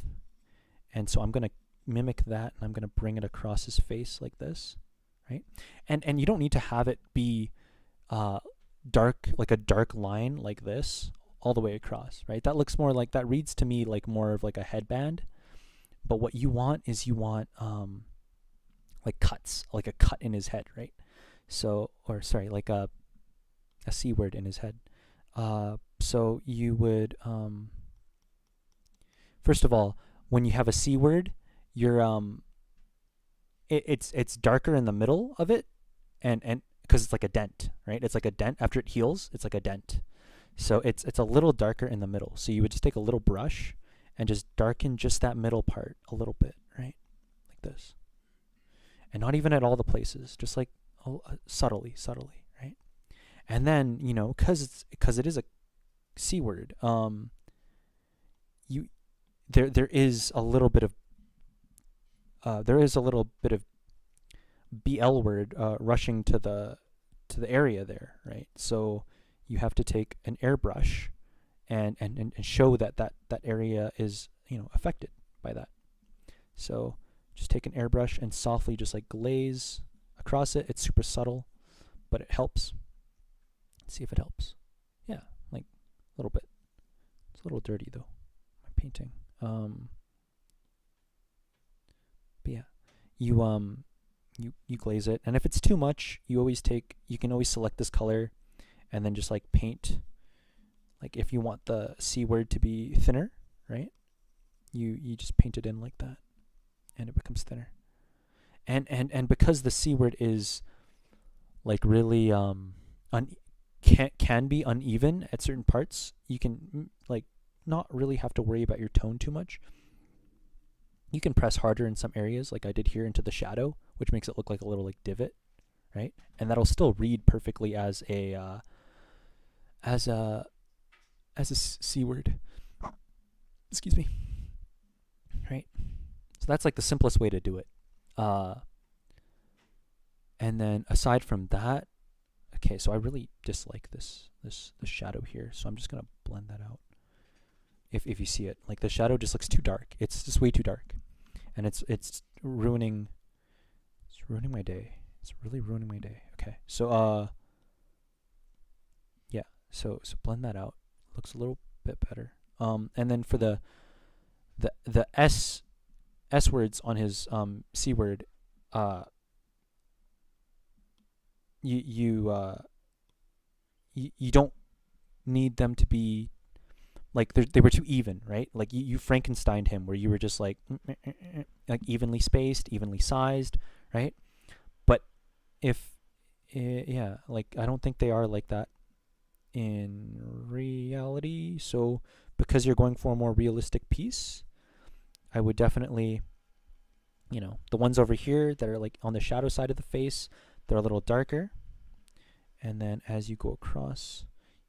and so I'm gonna mimic that, and I'm gonna bring it across his face like this, right? And you don't need to have it be dark, like a dark line like this all the way across, right? That looks more like, that reads to me like more of like a headband. But what you want is like cuts, like a cut in his head, right? So, or sorry, like a C word in his head. So you would first of all, when you have a C word, you're it's darker in the middle of it, and because it's like a dent, right? It's like a dent after it heals. It's like a dent. So it's a little darker in the middle. So you would just take a little brush and just darken just that middle part a little bit, right? Like this. And not even at all the places, just like subtly, right? And then, you know, because it is a C word, you there is a little bit of BL word rushing to the area there, right? So you have to take an airbrush and show that area is, you know, affected by that. So just take an airbrush and softly just like glaze across it. It's super subtle, but it helps. Let's see if it helps. Yeah, like a little bit. It's a little dirty though, my painting. But yeah, you glaze it, and if it's too much, you can always select this color, and then just like paint. Like if you want the C word to be thinner, right? You just paint it in like that, and it becomes thinner. And because the C word is like really can be uneven at certain parts, you can like not really have to worry about your tone too much. You can press harder in some areas, like I did here, into the shadow, which makes it look like a little like divot, right? And that'll still read perfectly as a C word. Excuse me. Right? So that's like the simplest way to do it. And then aside from that, okay, so I really dislike this shadow here, so I'm just gonna blend that out. If you see it, like the shadow just looks too dark. It's just way too dark, and it's ruining my day. It's really ruining my day. Okay, so yeah, so blend that out. Looks a little bit better. And then for the S words on his C word, you don't need them to be like they were too even, right? Like you Frankensteined him, where you were just like evenly spaced, evenly sized, right? But if yeah, like I don't think they are like that in reality. So because you're going for a more realistic piece, I would definitely, you know, the ones over here that are like on the shadow side of the face, they're a little darker. And then as you go across,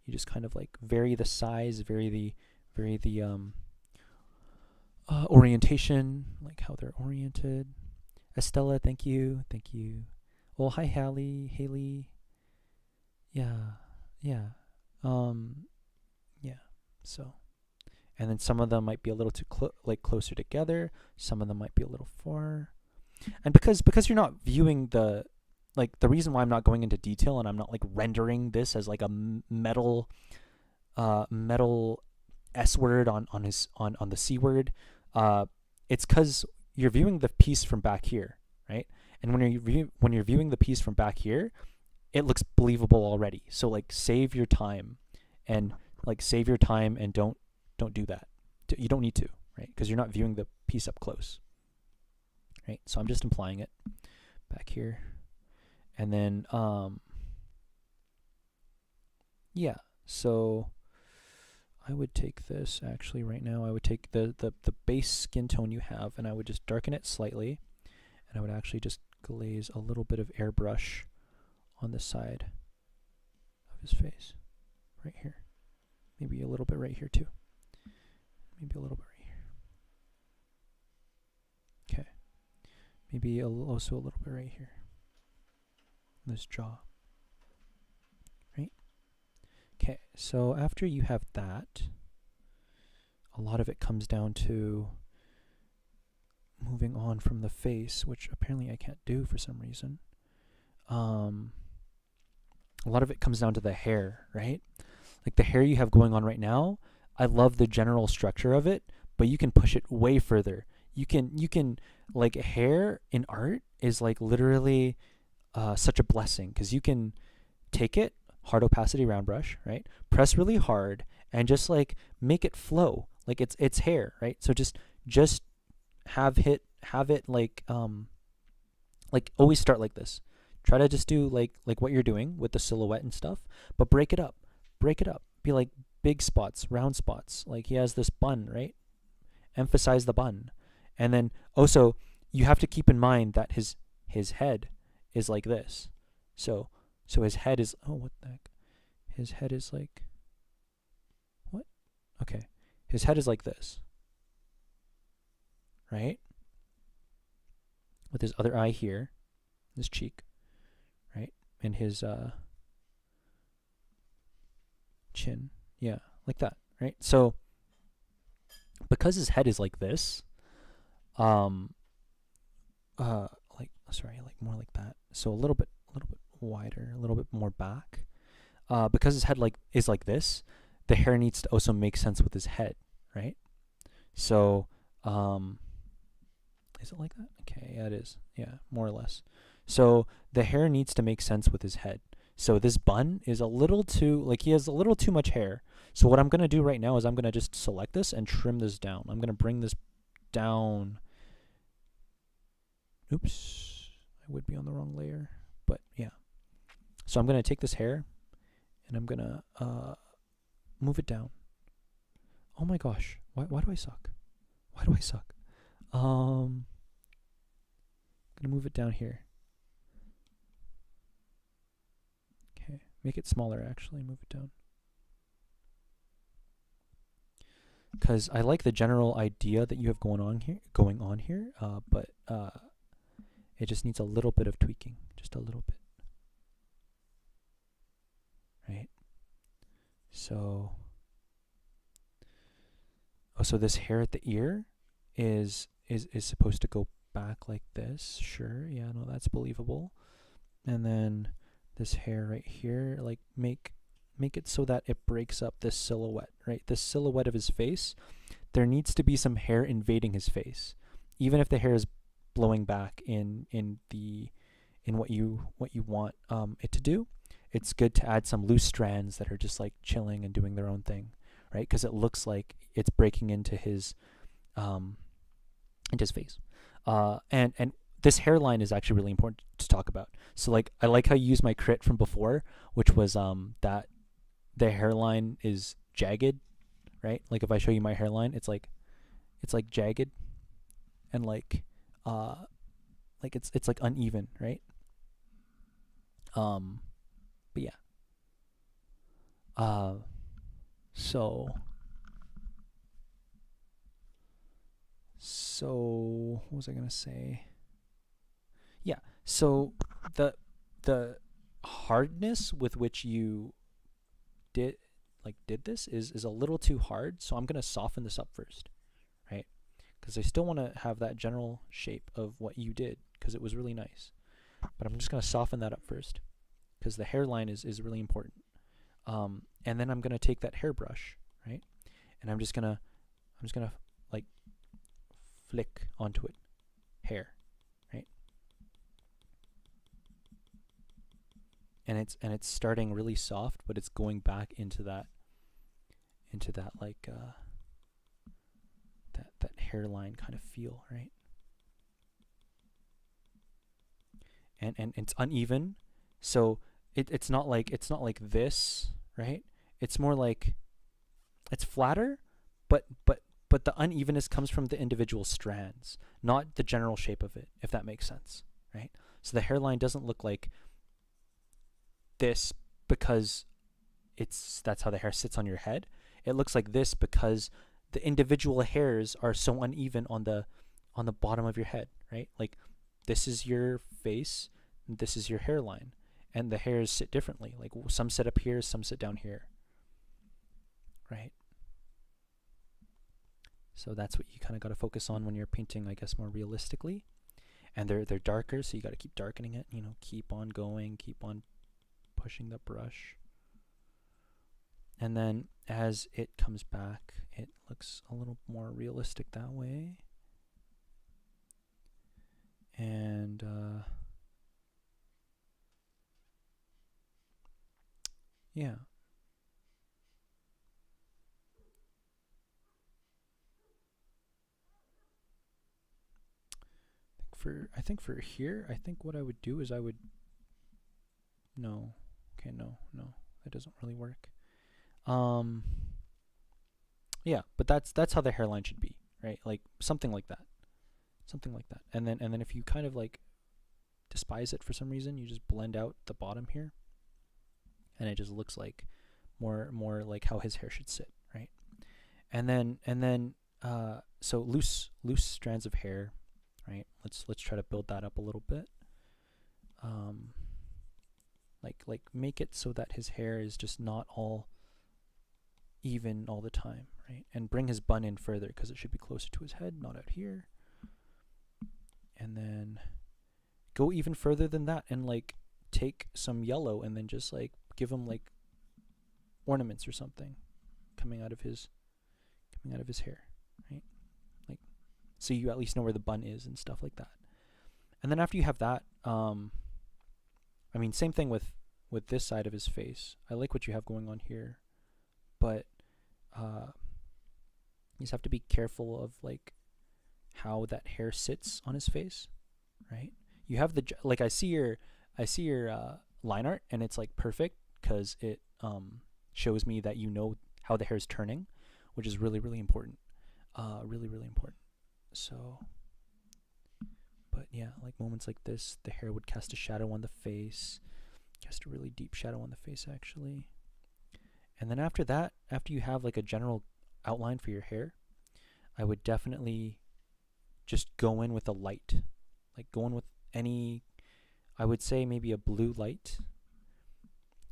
you just kind of like vary the size, vary the orientation, like how they're oriented. Estella, thank you. Oh, hi Haley. Yeah. Yeah. So, and then some of them might be a little too closer together. Some of them might be a little far. And because you're not viewing the reason why I'm not going into detail and I'm not like rendering this as like a metal S word on the C word, it's because you're viewing the piece from back here, right? And when you're viewing the piece from back here, it looks believable already. So like save your time and don't do that. You don't need to, right? Because you're not viewing the piece up close, right? So I'm just implying it back here. And then, yeah, so I would take this actually right now. I would take the base skin tone you have, and I would just darken it slightly, and I would actually just glaze a little bit of airbrush on the side of his face, right here. Maybe a little bit right here too. Maybe a little bit right here. Okay. Maybe also a little bit right here. This jaw. Right? Okay, so after you have that, a lot of it comes down to moving on from the face, which apparently I can't do for some reason. A lot of it comes down to the hair, right? Like the hair you have going on right now, I love the general structure of it, but you can push it way further. You can like hair in art is like literally such a blessing, because you can take it, hard opacity round brush, right? Press really hard and just like make it flow like it's hair, right? So just have it like always start like this. Try to just do like what you're doing with the silhouette and stuff, but break it up. Be like big spots, round spots. Like he has this bun, right? Emphasize the bun. And then also you have to keep in mind that his head is like this, So his head is, oh, what the heck? His head is like, what? Okay. His head is like this, right? With his other eye here, his cheek, right? And his chin. Yeah, like that, right? So because his head is like this, um like, sorry, like more like that. So a little bit wider, a little bit more back. Because his head like is like this, the hair needs to also make sense with his head, right? So, is it like that? Okay, yeah, it is. Yeah, more or less. So the hair needs to make sense with his head. So this bun is a little too, like, he has a little too much hair. So what I'm going to do right now is I'm going to just select this and trim this down. I'm going to bring this down. Oops, I would be on the wrong layer, but yeah. So I'm going to take this hair and I'm going to move it down. Oh my gosh, why do I suck? Why do I suck? I'm going to move it down here. Okay, make it smaller actually, move it down. Because I like the general idea that you have going on here, but it just needs a little bit of tweaking, just a little bit, right? So, oh, so this hair at the ear is supposed to go back like this. Sure, yeah, no, that's believable. And then this hair right here, like make it so that it breaks up this silhouette, right? This silhouette of his face, there needs to be some hair invading his face, even if the hair is blowing back in what you want it to do. It's good to add some loose strands that are just like chilling and doing their own thing, right? Because it looks like it's breaking into his face. And this hairline is actually really important to talk about. So like, I like how you used my crit from before, which was that the hairline is jagged, right? Like if I show you my hairline, it's like jagged and like it's like uneven, right? But yeah. So what was I gonna say? Yeah. So the hardness with which you did this is a little too hard. So I'm gonna soften this up first, right? Because I still want to have that general shape of what you did because it was really nice. But I'm just gonna soften that up first because the hairline is really important. And then I'm gonna take that hairbrush, right? And I'm just gonna like flick onto it, hair, right? And it's starting really soft, but it's going back into that like that hairline kind of feel, right? And it's uneven, so it's not like this, right? It's more like it's flatter, but the unevenness comes from the individual strands, not the general shape of it, if that makes sense, right? So the hairline doesn't look like this because that's how the hair sits on your head. It looks like this because the individual hairs are so uneven on the bottom of your head, right? Like this is your face, and this is your hairline, and the hairs sit differently. Like some sit up here, some sit down here, right? So that's what you kind of got to focus on when you're painting, I guess, more realistically. And they're darker, so you got to keep darkening it. You know, keep on going, keep on pushing the brush. And then as it comes back, it looks a little more realistic that way. And yeah. I think for here, I think what I would do is no, that doesn't really work. Yeah, but that's how the hairline should be, right? Like something like that, and then if you kind of like despise it for some reason, you just blend out the bottom here, and it just looks like more like how his hair should sit, right? And then so loose strands of hair, right? Let's try to build that up a little bit. Like make it so that his hair is just not all even all the time, right? And bring his bun in further because it should be closer to his head, not out here. And then go even further than that and like take some yellow and then just like give him like ornaments or something coming out of his hair, right? Like, so you at least know where the bun is and stuff like that. And then after you have that, I mean, same thing with this side of his face. I like what you have going on here, but you just have to be careful of like how that hair sits on his face, right? You have the like I see your line art and it's like perfect because it shows me that you know how the hair is turning, which is really important, really important. So, but yeah, like moments like this, the hair would cast a shadow on the face, cast a really deep shadow on the face actually. And then after that, after you have like a general outline for your hair, I would definitely just go in with a light, like go in with any, I would say maybe a blue light,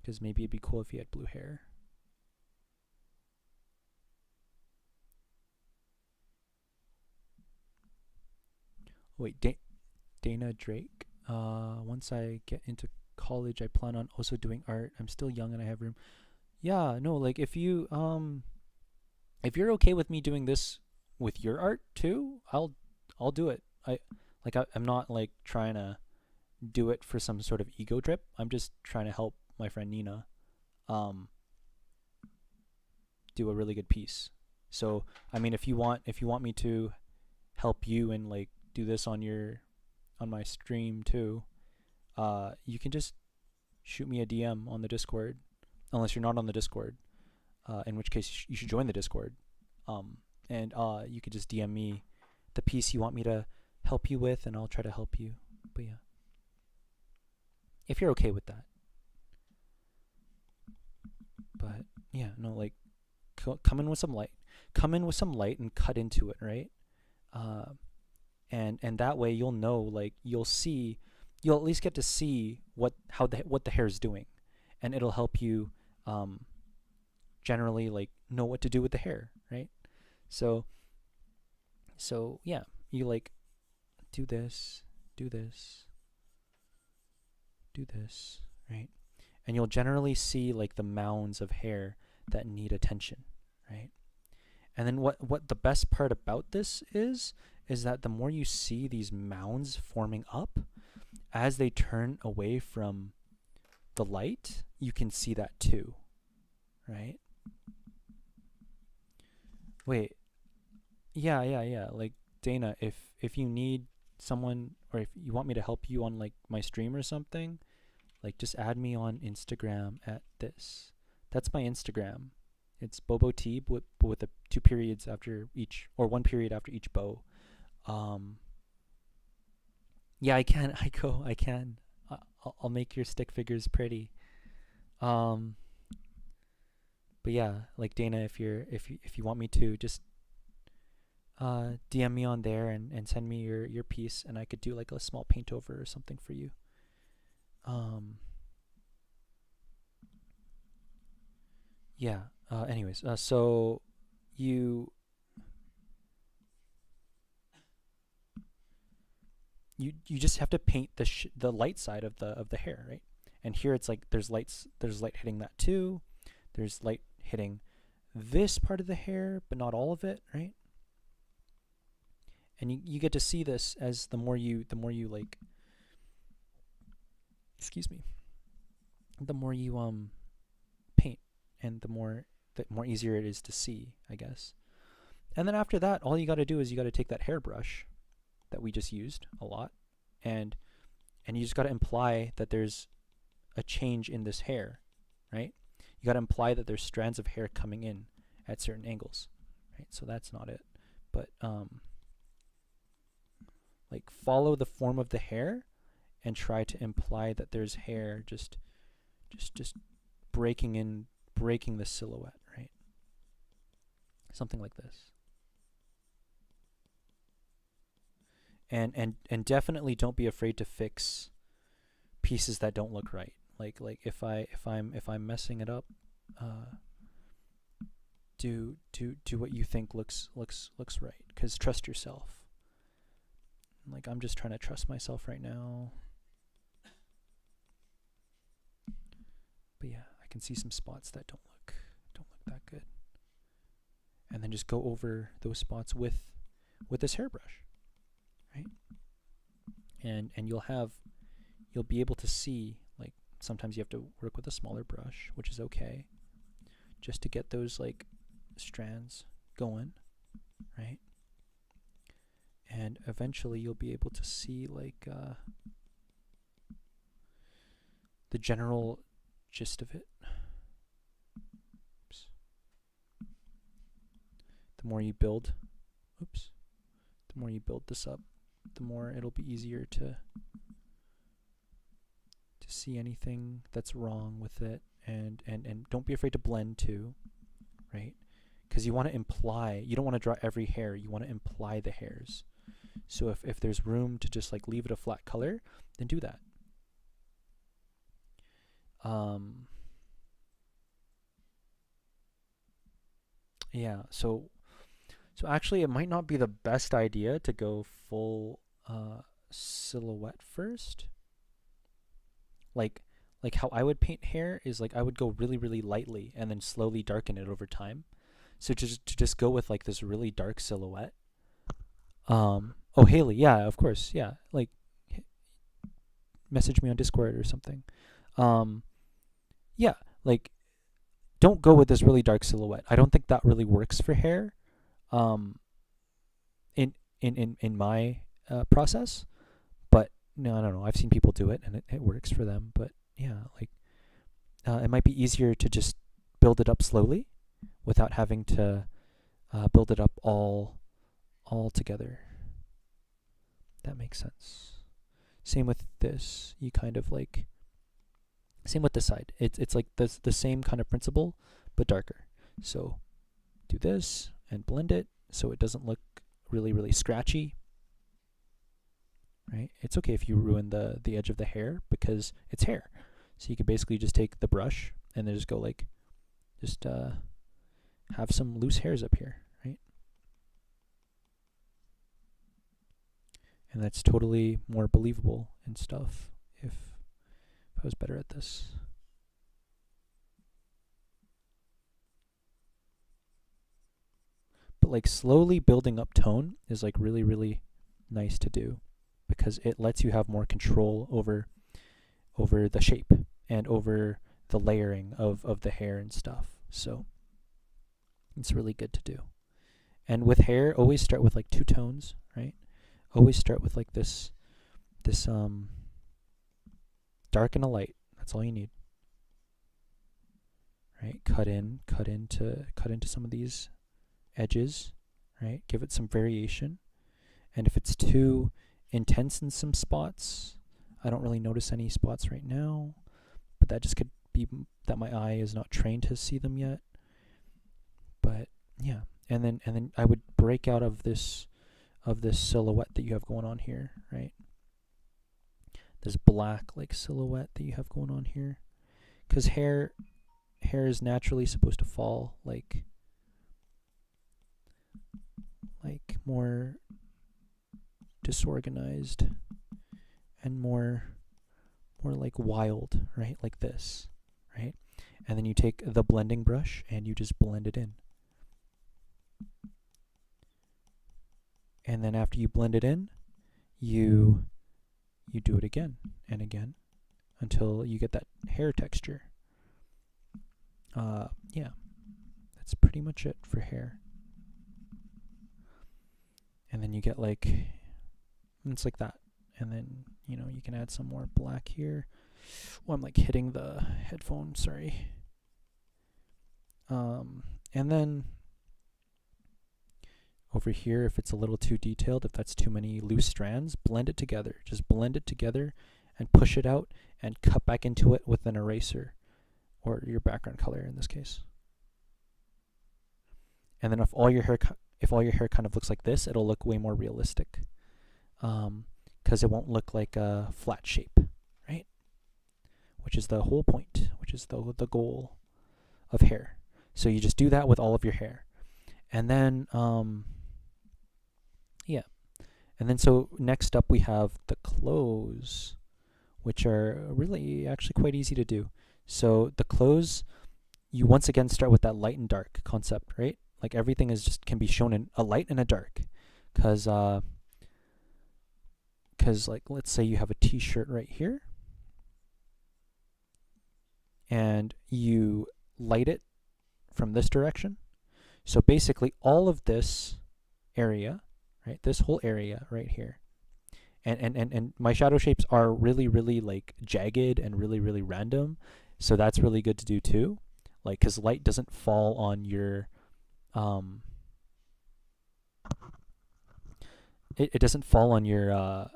because maybe it'd be cool if he had blue hair. Wait, Dana Drake. Once I get into college, I plan on also doing art. I'm still young and I have room. Yeah, no, like if you're okay with me doing this with your art too, I'll do it. I'm not like trying to do it for some sort of ego trip. I'm just trying to help my friend Nina do a really good piece. So, I mean, if you want me to help you and like do this on my stream too, you can just shoot me a DM on the Discord, unless you're not on the Discord, in which case you should join the Discord. And you could just DM me the piece you want me to help you with, and I'll try to help you. But yeah, if you're okay with that. But yeah, no, like come in with some light, and cut into it, right? And that way you'll know, like you'll at least get to see what the hair is doing, and it'll help you generally like know what to do with the hair, right? So yeah, you like do this, right? And you'll generally see like the mounds of hair that need attention, right? And then what the best part about this is that the more you see these mounds forming up, as they turn away from the light, you can see that too, right? Wait, yeah. Like Dana, if you need someone, or if you want me to help you on like my stream or something, like just add me on Instagram at this. That's my Instagram. It's BoboT, but with the 2 periods after each, or 1 period after each bow. Yeah, I can. I'll make your stick figures pretty. But yeah, like Dana, if you want me to, just DM me on there and send me your piece, and I could do like a small paint over or something for you. Yeah. Anyways, so you just have to paint the light side of the hair, right? And here it's like there's light hitting that too. There's light hitting this part of the hair, but not all of it, right? And you get to see this as the more you like, excuse me, the more you paint, and the more easier it is to see, I guess. And then after that, all you got to do is you got to take that hairbrush that we just used a lot, and you just got to imply that there's a change in this hair, right? You got to imply that there's strands of hair coming in at certain angles, right? So that's not it, but like follow the form of the hair and try to imply that there's hair just breaking the silhouette, right? Something like this. And definitely don't be afraid to fix pieces that don't look right. Like if I'm messing it up, do what you think looks right, because trust yourself. Like, I'm just trying to trust myself right now. But yeah, I can see some spots that don't look that good. And then just go over those spots with this hairbrush, right? And you'll be able to see, like, sometimes you have to work with a smaller brush, which is okay, just to get those like strands going, right? And eventually you'll be able to see like the general gist of it. Oops. The more you build, the more you build this up, the more it'll be easier to see anything that's wrong with it. And don't be afraid to blend too, right? Because you want to imply, you don't want to draw every hair, you want to imply the hairs. So if there's room to just like leave it a flat color, then do that. Yeah, so actually it might not be the best idea to go full silhouette first. Like how I would paint hair is like I would go really, really lightly and then slowly darken it over time. So to just go with like this really dark silhouette. Oh, Haley, yeah, of course, yeah. Like, message me on Discord or something. Yeah, like, don't go with this really dark silhouette. I don't think that really works for hair. In my process, but no, I don't know. I've seen people do it and it works for them. But yeah, like, it might be easier to just build it up slowly, without having to build it up all together. That makes sense. Same with this. You kind of like, same with this side. It's like the same kind of principle, but darker. So do this and blend it so it doesn't look really, really scratchy. Right? It's okay if you ruin the edge of the hair because it's hair. So you could basically just take the brush and then just go like, just have some loose hairs up here, right? And that's totally more believable and stuff if I was better at this. But like slowly building up tone is like really, really nice to do because it lets you have more control over the shape and over the layering of the hair and stuff. So it's really good to do. And with hair, always start with like 2 tones, right? Always start with like this dark and a light. That's all you need. Right? Cut into some of these edges, right? Give it some variation. And if it's too intense in some spots, I don't really notice any spots right now, but that just could be that my eye is not trained to see them yet. But yeah, and then I would break out of this silhouette that you have going on here, right? This black like silhouette that you have going on here, because hair is naturally supposed to fall like more disorganized and more like wild, right? Like this, right? And then you take the blending brush and you just blend it in. And then after you blend it in, you do it again and again until you get that hair texture. Yeah, that's pretty much it for hair. And then you get like, it's like that. And then, you know, you can add some more black here. Oh, I'm like hitting the headphone, sorry. And then over here, if it's a little too detailed, if that's too many loose strands, blend it together. Just blend it together and push it out and cut back into it with an eraser, or your background color in this case. And then if all your hair kind of looks like this, it'll look way more realistic, because it won't look like a flat shape, right? Which is the whole point, which is the goal of hair. So you just do that with all of your hair. And then, yeah. And then so next up we have the clothes, which are really actually quite easy to do. So the clothes, you once again start with that light and dark concept, right? Like everything is just can be shown in a light and a dark, because like let's say you have a t-shirt right here, and you light it from this direction. So basically all of this area, right, this whole area right here, and my shadow shapes are really like jagged and really random, so that's really good to do too, like because light doesn't fall on your it doesn't fall on your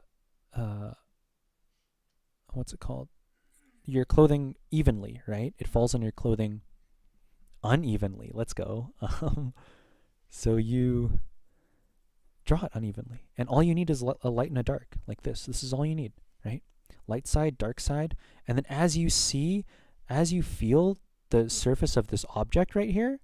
what's it called, your clothing evenly, right? It falls on your clothing unevenly. Let's go. So you draw it unevenly, and all you need is a light and a dark, like this. This is all you need, right? Light side, dark side, and then as you feel the surface of this object right here,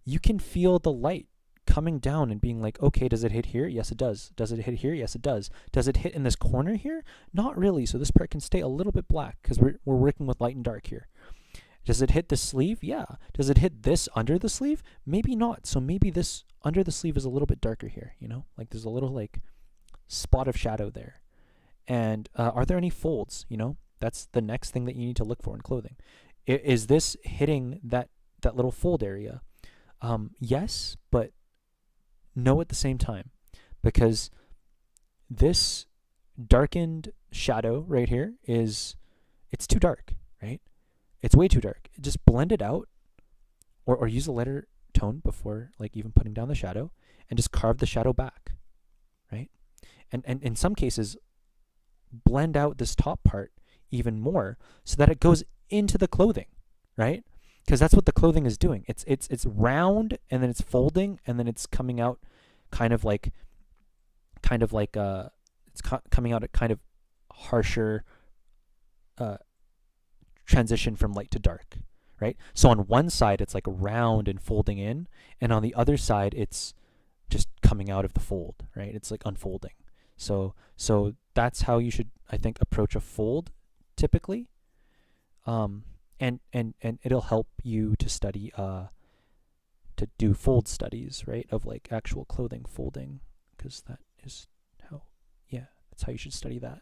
you can feel the light coming down and being like, okay, does it hit here? Yes, it does. Does it hit here? Yes, it does. Does it hit in this corner here? Not really. So this part can stay a little bit black because we're working with light and dark here. Does it hit the sleeve? Yeah. Does it hit this under the sleeve? Maybe not. So maybe this under the sleeve is a little bit darker here, you know? Like there's a little like spot of shadow there. And are there any folds, you know? That's the next thing that you need to look for in clothing. Is this hitting that little fold area? Yes, but no at the same time, because this darkened shadow right here it's too dark, right? It's way too dark. Just blend it out, or use a lighter tone before like even putting down the shadow, and just carve the shadow back, right? And in some cases, blend out this top part even more so that it goes into the clothing, right? Because that's what the clothing is doing. It's round, and then it's folding, and then it's coming out kind of like it's coming out at kind of harsher transition from light to dark, right? So on one side it's like round and folding in, and on the other side it's just coming out of the fold, right? It's like unfolding. So that's how you should, I think, approach a fold typically. And it'll help you to study to do fold studies, right, of like actual clothing folding, because that is how, yeah, that's how you should study that.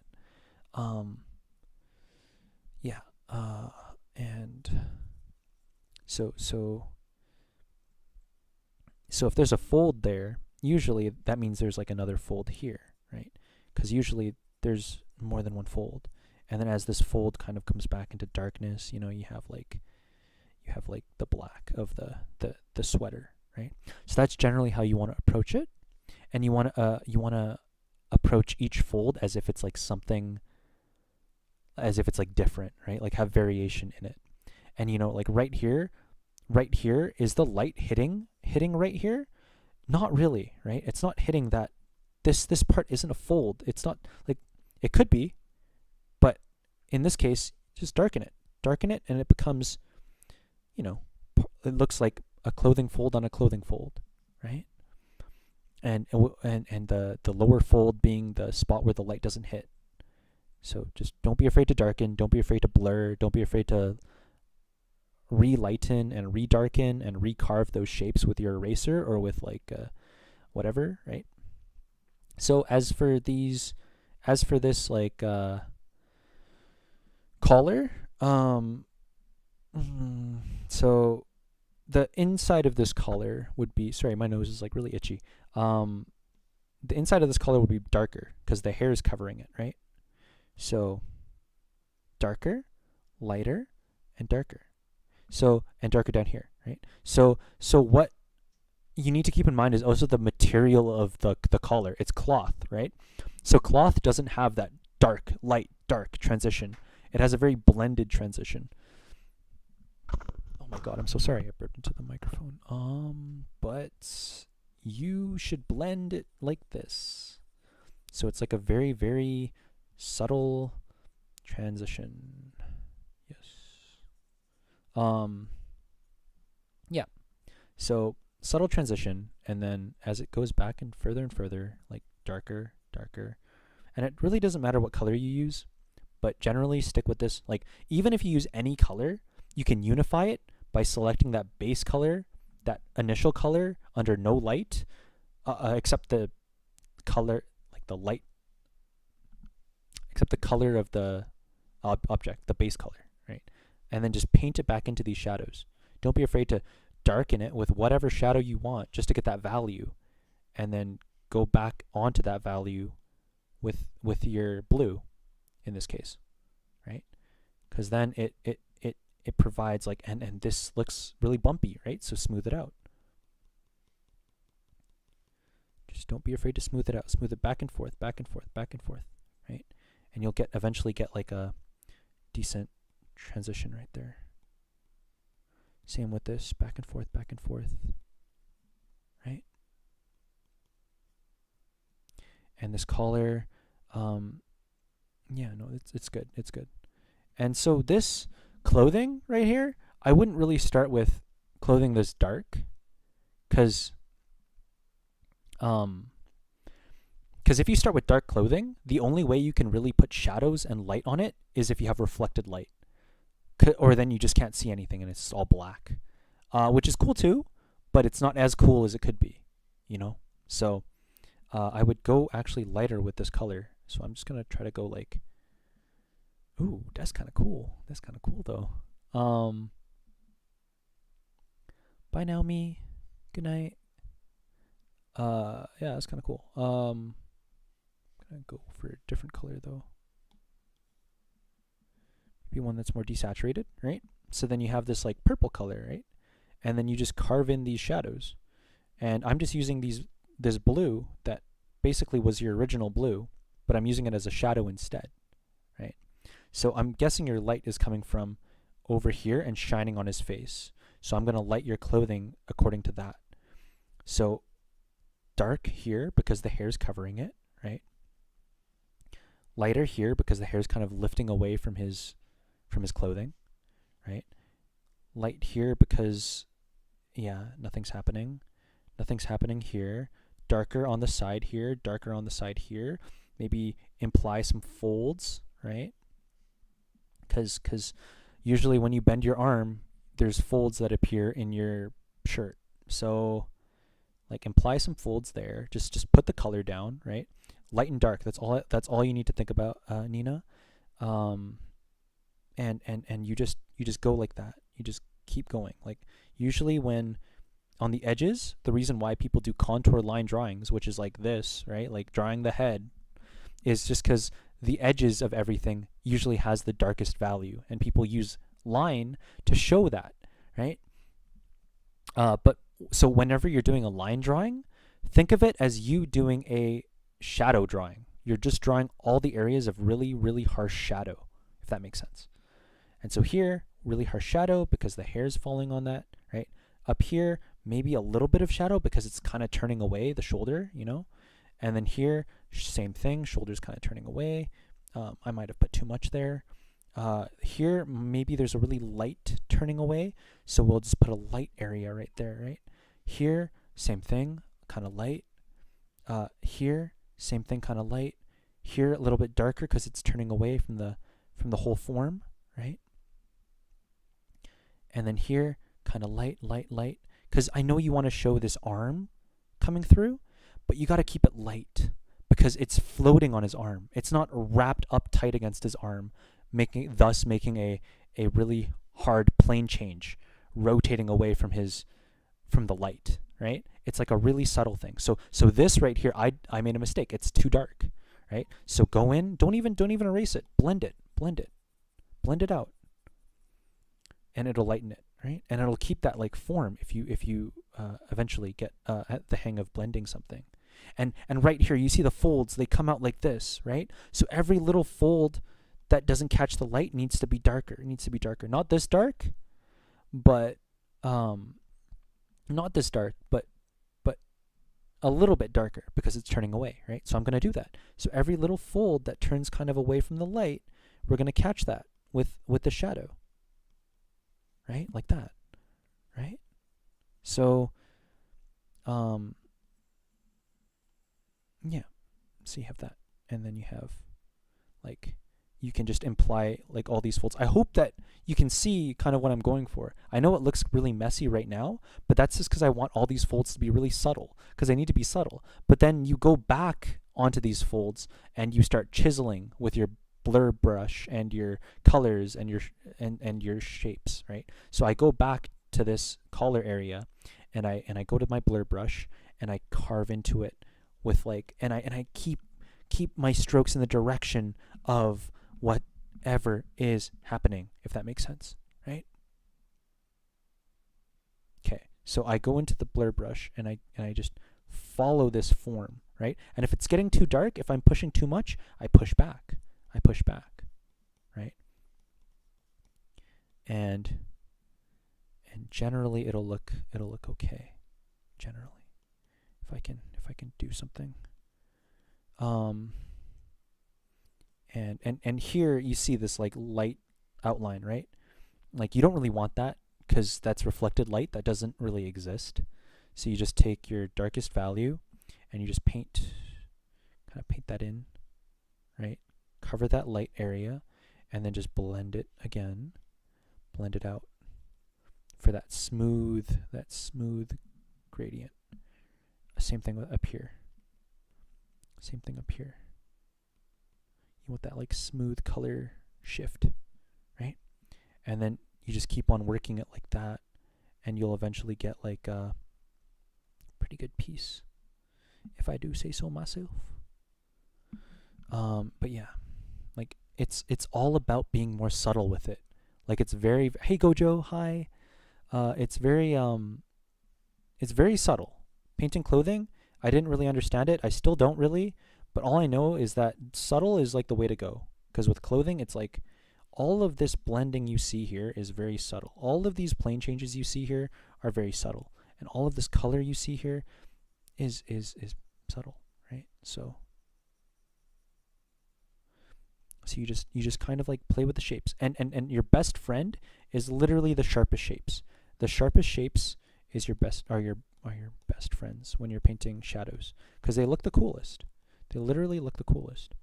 Yeah, and so if there's a fold there, usually that means there's like another fold here, right? Because usually there's more than one fold. And then as this fold kind of comes back into darkness, you know, you have like the black of the sweater, right? So that's generally how you want to approach it. And you want to approach each fold as if it's like something, as if it's like different, right? Like have variation in it. And you know, like right here is the light hitting right here? Not really, right? It's not hitting that. This part isn't a fold. It's not like, it could be, but in this case, just darken it, and it becomes, you know, it looks like a clothing fold on a clothing fold, right? And the lower fold being the spot where the light doesn't hit. So just don't be afraid to darken, don't be afraid to blur, don't be afraid to re-lighten and re-darken and re-carve those shapes with your eraser or with like whatever, right? So as for this like collar, so the inside of this collar would be, sorry, my nose is like really itchy. The inside of this collar would be darker because the hair is covering it, right? So darker, lighter, and darker. So, and darker down here, right? So what you need to keep in mind is also the material of the collar. It's cloth, right? So cloth doesn't have that dark, light, dark transition. It has a very blended transition. Oh my god, I'm so sorry I burped into the microphone. But you should blend it like this. So it's like a very, very subtle transition. Yes. Yeah. So subtle transition, and then as it goes back and further, like darker, darker. And it really doesn't matter what color you use, but generally stick with this. Like, even if you use any color, you can unify it by selecting that base color, that initial color under no light, except the color, like the light, except the color of the object, the base color, right? And then just paint it back into these shadows. Don't be afraid to darken it with whatever shadow you want just to get that value, and then go back onto that value with your blue in this case, right? Because then it provides like, and this looks really bumpy, right? So smooth it out. Just don't be afraid to smooth it out. Smooth it back and forth, back and forth, back and forth, right? And you'll eventually get like a decent transition right there. Same with this, back and forth, right? And this collar, yeah, no, it's good, it's good. And so this clothing right here, I wouldn't really start with clothing this dark, because if you start with dark clothing, the only way you can really put shadows and light on it is if you have reflected light, or then you just can't see anything and it's all black, which is cool too, but it's not as cool as it could be, you know? So I would go actually lighter with this color. So I'm just gonna try to go like, ooh, that's kind of cool. That's kind of cool though. Bye now, me. Good night. Yeah, that's kind of cool. I'm gonna go for a different color though. Maybe one that's more desaturated, right? So then you have this like purple color, right? And then you just carve in these shadows. And I'm just using this blue that basically was your original blue, but I'm using it as a shadow instead, right? So I'm guessing your light is coming from over here and shining on his face. So I'm going to light your clothing according to that. So dark here because the hair's covering it, right? Lighter here because the hair's kind of lifting away from his clothing, right? Light here because, yeah, nothing's happening. Nothing's happening here. Darker on the side here, darker on the side here. Maybe imply some folds, right? Because usually when you bend your arm, there's folds that appear in your shirt. So like imply some folds there. Just put the color down, right? Light and dark. That's all you need to think about, Nina. And you just go like that. You just keep going. Like usually when on the edges, the reason why people do contour line drawings, which is like this, right? Like drawing the head, is just because the edges of everything usually has the darkest value, and people use line to show that, right? But so whenever you're doing a line drawing, think of it as you doing a shadow drawing. You're just drawing all the areas of really, really harsh shadow, if that makes sense. And so here, really harsh shadow because the hair's falling on that, right? Up here, maybe a little bit of shadow because it's kind of turning away the shoulder, you know? And then here, same thing, shoulder's kind of turning away. I might have put too much there. Here, maybe there's a really light turning away, so we'll just put a light area right there, right? Here, same thing, kind of light. Here, same thing, kind of light. Here, a little bit darker because it's turning away from the whole form, right? And then here, kind of light, light, light. Because I know you want to show this arm coming through, but you got to keep it light because it's floating on his arm. It's not wrapped up tight against his arm, thus making a really hard plane change, rotating away from the light, right? It's like a really subtle thing. So this right here, I made a mistake. It's too dark, right? So go in, don't even erase it. Blend it out, and it'll lighten it, right? And it'll keep that like form if you eventually get at the hang of blending something. And right here, you see the folds, they come out like this, right? So every little fold that doesn't catch the light needs to be darker. It needs to be darker. Not this dark, but not this dark, but a little bit darker because it's turning away, right? So I'm going to do that. So every little fold that turns kind of away from the light, we're going to catch that with the shadow, right? Like that, right? So, yeah. So you have that, and then you have, like, you can just imply like all these folds. I hope that you can see kind of what I'm going for. I know it looks really messy right now, but that's just because I want all these folds to be really subtle, because they need to be subtle. But then you go back onto these folds and you start chiseling with your blur brush and your colors and your shapes, right? So I go back to this collar area and I go to my blur brush and I carve into it with like, and I keep my strokes in the direction of whatever is happening, if that makes sense, right? Okay, so I go into the blur brush and I just follow this form, right? And if it's getting too dark, if I'm pushing too much, I push back, right? And generally it'll look okay, generally, if I can do something. And here you see this like light outline, right? Like you don't really want that because that's reflected light that doesn't really exist. So you just take your darkest value and you just paint that in, right? Cover that light area and then just blend it again, blend it out for that smooth gradient. Same thing up here. Same thing up here. You want that like smooth color shift, right? And then you just keep on working it like that, and you'll eventually get like a pretty good piece, if I do say so myself. But yeah, like it's all about being more subtle with it. Like it's very, hey Gojo, hi. It's very subtle. Painting clothing, I didn't really understand it. I still don't really, but all I know is that subtle is like the way to go. Because with clothing, it's like all of this blending you see here is very subtle. All of these plane changes you see here are very subtle. And all of this color you see here is subtle, right? So you just kind of like play with the shapes. And your best friend is literally the sharpest shapes. The sharpest shapes is your best friends when you're painting shadows, because they look the coolest. They literally look the coolest,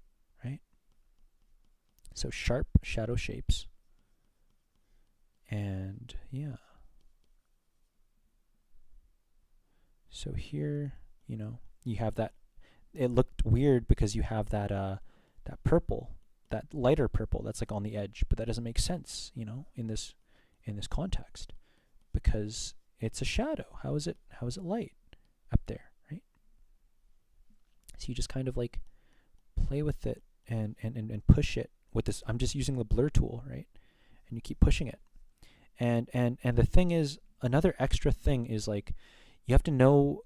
right? So sharp shadow shapes. And yeah. So here, you have that. It looked weird because you have that that purple, that lighter purple that's like on the edge, but that doesn't make sense, in this context, because it's a shadow. How is it light up there, right? So you just kind of like play with it and push it with this. I'm just using the blur tool, right? And you keep pushing it. And the thing is, another extra thing is like you have to know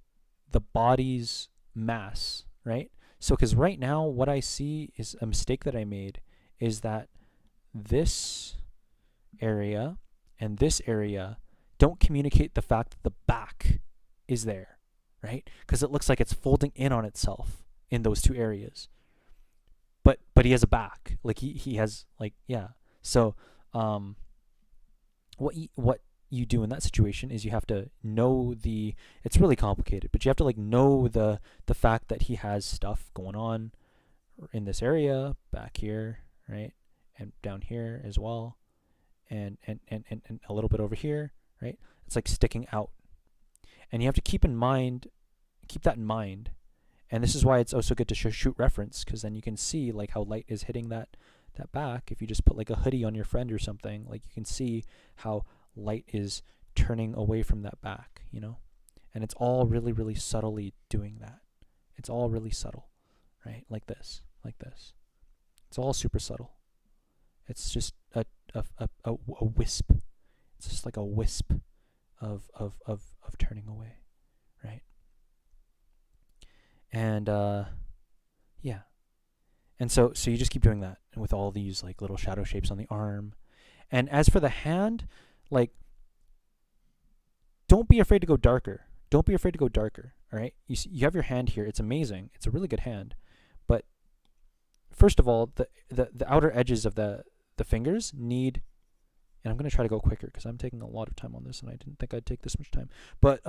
the body's mass, right? So because right now what I see is a mistake that I made is that this area and this area don't communicate the fact that the back is there, right? Because it looks like it's folding in on itself in those two areas. But he has a back, like he has like, yeah. So what you do in that situation is you have to know it's really complicated, but you have to like know the fact that he has stuff going on in this area back here, right? And down here as well, and a little bit over here, right? It's like sticking out, and you have to keep that in mind. And this is why it's also good to shoot reference, because then you can see like how light is hitting that back. If you just put like a hoodie on your friend or something, like you can see how light is turning away from that back, and it's all really, really subtly doing that. It's all really subtle, right? Like this. It's all super subtle. It's just a wisp. It's just like a wisp of turning away, right? And yeah. And so you just keep doing that with all these like little shadow shapes on the arm. And as for the hand, like, don't be afraid to go darker. Don't be afraid to go darker. All right. You have your hand here. It's amazing. It's a really good hand. But first of all, the outer edges of the fingers need, and I'm going to try to go quicker because I'm taking a lot of time on this and I didn't think I'd take this much time. But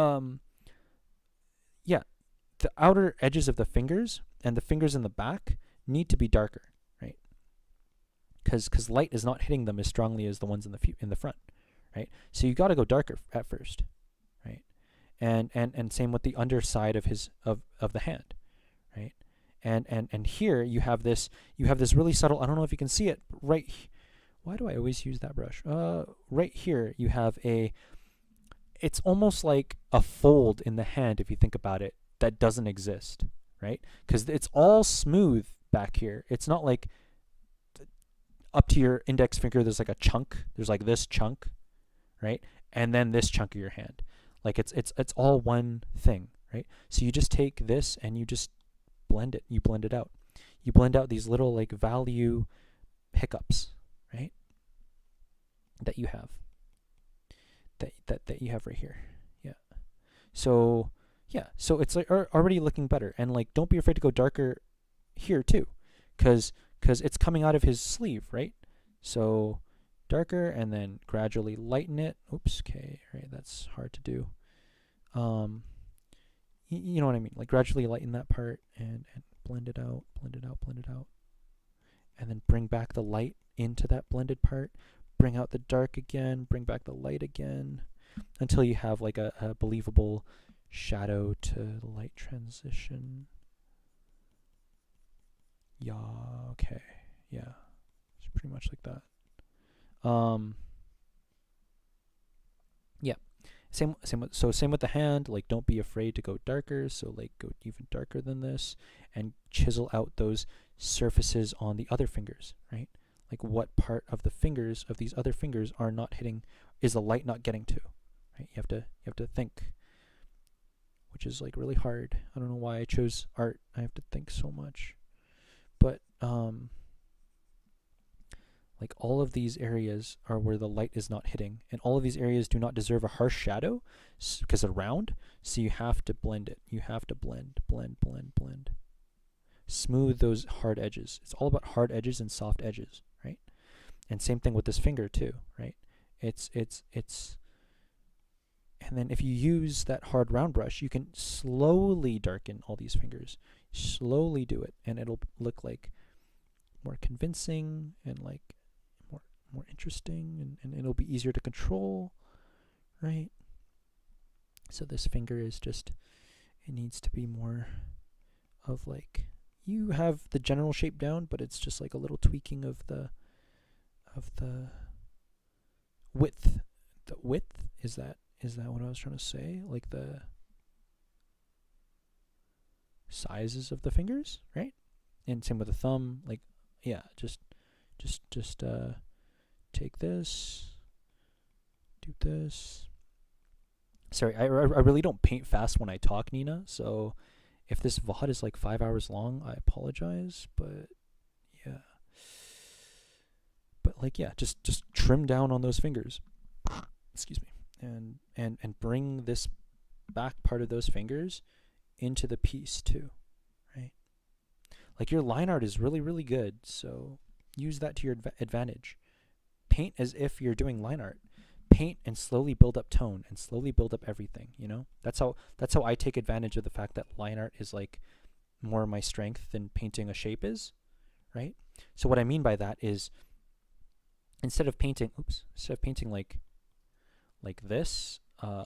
yeah, the outer edges of the fingers and the fingers in the back need to be darker, right? Because light is not hitting them as strongly as the ones in the front, right? So you got to go darker at first, right? And same with the underside of of the hand, right? And here you have this really subtle. I don't know if you can see it right. Why do I always use that brush? Right here you have it's almost like a fold in the hand if you think about it that doesn't exist, right? Because it's all smooth back here. It's not like up to your index finger there's like a chunk. There's like this chunk, right? And then this chunk of your hand. Like it's all one thing, right? So you just take this and you just blend it. You blend it out. You blend out these little like value hiccups, right? That you have. That you have right here. Yeah. So yeah, so it's like already looking better. And like don't be afraid to go darker here too, because it's coming out of his sleeve, right? So darker and then gradually lighten it. Oops, okay, right, that's hard to do. You know what I mean? Like gradually lighten that part and blend it out, blend it out, blend it out. And then bring back the light into that blended part. Bring out the dark again, bring back the light again, until you have like a believable shadow to light transition. Yeah, okay. Yeah. It's pretty much like that. Yeah. Same with the hand, like don't be afraid to go darker, so like go even darker than this and chisel out those surfaces on the other fingers, right? Like what part of the fingers of these other fingers are not hitting, is the light not getting to, right? You have to think, which is like really hard. I don't know why I chose art. I have to think so much. But like all of these areas are where the light is not hitting, and all of these areas do not deserve a harsh shadow because they're round, so you have to blend it. You have to blend. Smooth those hard edges. It's all about hard edges and soft edges, right? And same thing with this finger too, right? It's and then if you use that hard round brush, you can slowly darken all these fingers. Slowly do it, and it'll look like more convincing and like more interesting, and it'll be easier to control, right? So this finger is just, it needs to be more of like, you have the general shape down, but it's just like a little tweaking of the width. The width, is that what I was trying to say? Like the sizes of the fingers, right? And same with the thumb, like, yeah, just take this, do this. Sorry, I really don't paint fast when I talk, Nina, so if this VOD is like 5 hours long, I apologize, but yeah. But like, yeah, just trim down on those fingers. Excuse me. And bring this back part of those fingers into the piece too, right? Like your line art is really, really good, so use that to your advantage. Paint as if you're doing line art. Paint and slowly build up tone and slowly build up everything, you know? That's how I take advantage of the fact that line art is like more my strength than painting a shape is, right? So what I mean by that is instead of painting like this,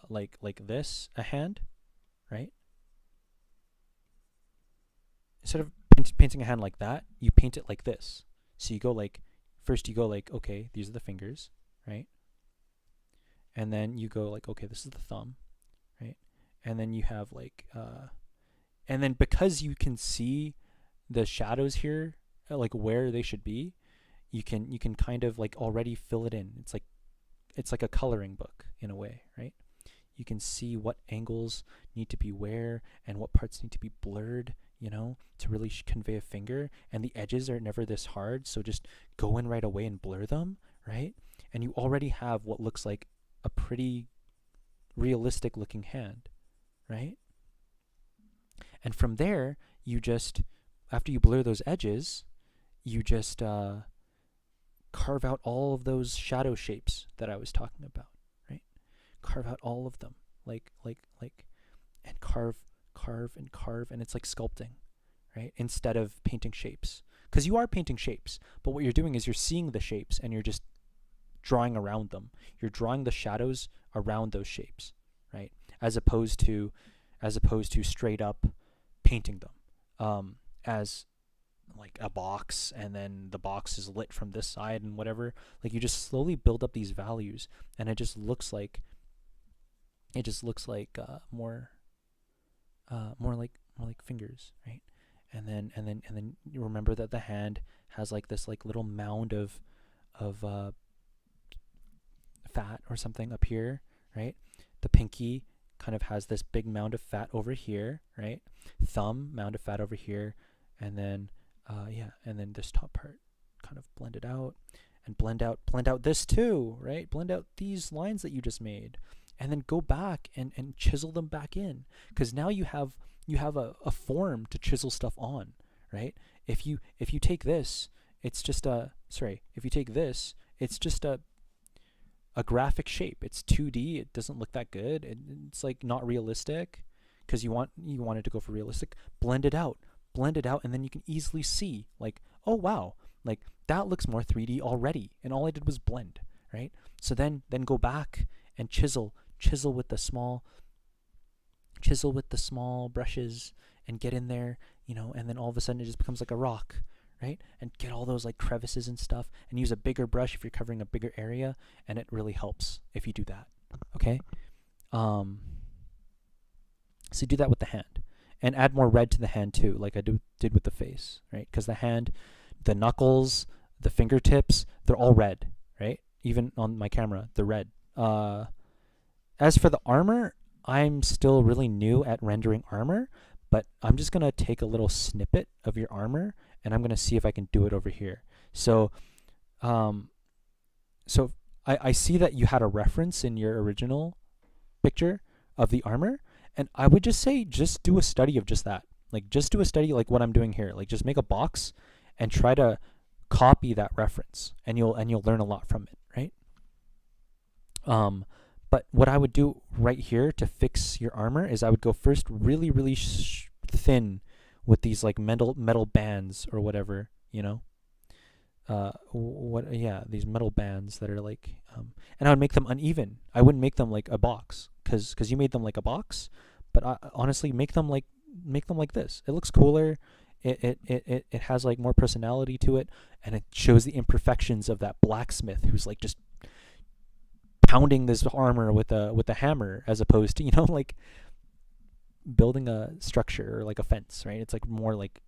like this, a hand, right? Instead of painting a hand like that, you paint it like this. So you go like, first you go like, okay, these are the fingers, right? And then you go like, okay, this is the thumb, right? And then you have like, and then because you can see the shadows here, like where they should be, you can kind of like already fill it in. It's like a coloring book in a way, right? You can see what angles need to be where and what parts need to be blurred. to really convey a finger, and the edges are never this hard, so just go in right away and blur them, right? And you already have what looks like a pretty realistic looking hand, right? And from there, you just, after you blur those edges, you just carve out all of those shadow shapes that I was talking about, right? Carve out all of them, and carve, and it's like sculpting, right? Instead of painting shapes. Because you are painting shapes, but what you're doing is you're seeing the shapes and you're just drawing around them. You're drawing the shadows around those shapes, right? As opposed to straight up painting them as like a box, and then the box is lit from this side and whatever. Like, you just slowly build up these values, and it just looks like more like fingers, right? And then you remember that the hand has like this like little mound of fat or something up here, right? The pinky kind of has this big mound of fat over here, right? Thumb, mound of fat over here, and then and then this top part kind of blend it out, and blend out this too, right? Blend out these lines that you just made, and then go back and chisel them back in, because now you have a form to chisel stuff on, right? If you take this, it's just if you take this, it's just a graphic shape. It's 2D. It doesn't look that good. It's like not realistic, because you wanted to go for realistic. Blend it out, and then you can easily see like, oh wow, like that looks more 3D already, and all I did was blend, right? So then go back and chisel with the small brushes, and get in there, and then all of a sudden it just becomes like a rock, right? And get all those like crevices and stuff, and use a bigger brush if you're covering a bigger area, and it really helps if you do that, okay? So do that with the hand, and add more red to the hand too, like I did with the face, right? Because the hand, the knuckles, the fingertips, they're all red, right? Even on my camera, they're red. As for the armor, I'm still really new at rendering armor, but I'm just going to take a little snippet of your armor, and I'm going to see if I can do it over here. So I see that you had a reference in your original picture of the armor, and I would just say just do a study of just that. Like, just do a study like what I'm doing here. Like, just make a box and try to copy that reference, and you'll learn a lot from it, right? But what I would do right here to fix your armor is I would go first really, really thin with these like metal bands or whatever, these metal bands that are like, and I would make them uneven. I wouldn't make them like a box, because you made them like a box, but I honestly make them like this. It looks cooler. It has like more personality to it, and it shows the imperfections of that blacksmith who's like just pounding this armor with a hammer, as opposed to like building a structure or like a fence, right? It's like more like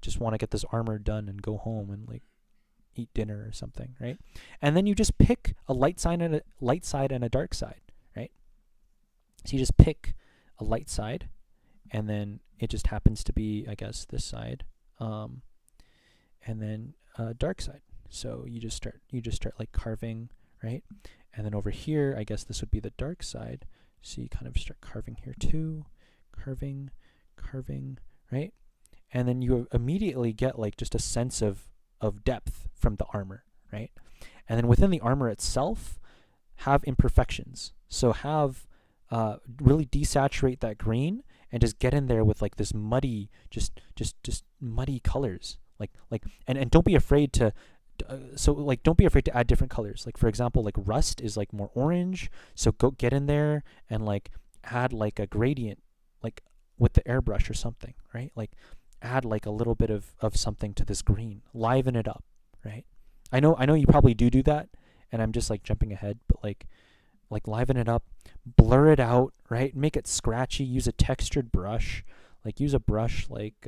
just want to get this armor done and go home and like eat dinner or something, right? And then you just pick a light side and a dark side, right? So you just pick a light side, and then it just happens to be, I guess, this side, and then a dark side. So you just start like carving, right? And then over here, I guess this would be the dark side. So you kind of start carving here too, carving, right? And then you immediately get like just a sense of depth from the armor, right? And then within the armor itself, have imperfections. So have really desaturate that green, and just get in there with like this muddy, just muddy colors, and don't be afraid to. Don't be afraid to add different colors. Like, for example, like rust is like more orange, so go get in there and like add like a gradient, like with the airbrush or something, right? Like add like a little bit of something to this green, liven it up, right? I know you probably do that, and I'm just like jumping ahead, but like liven it up, blur it out, right? Make it scratchy. Use a textured brush, like use a brush like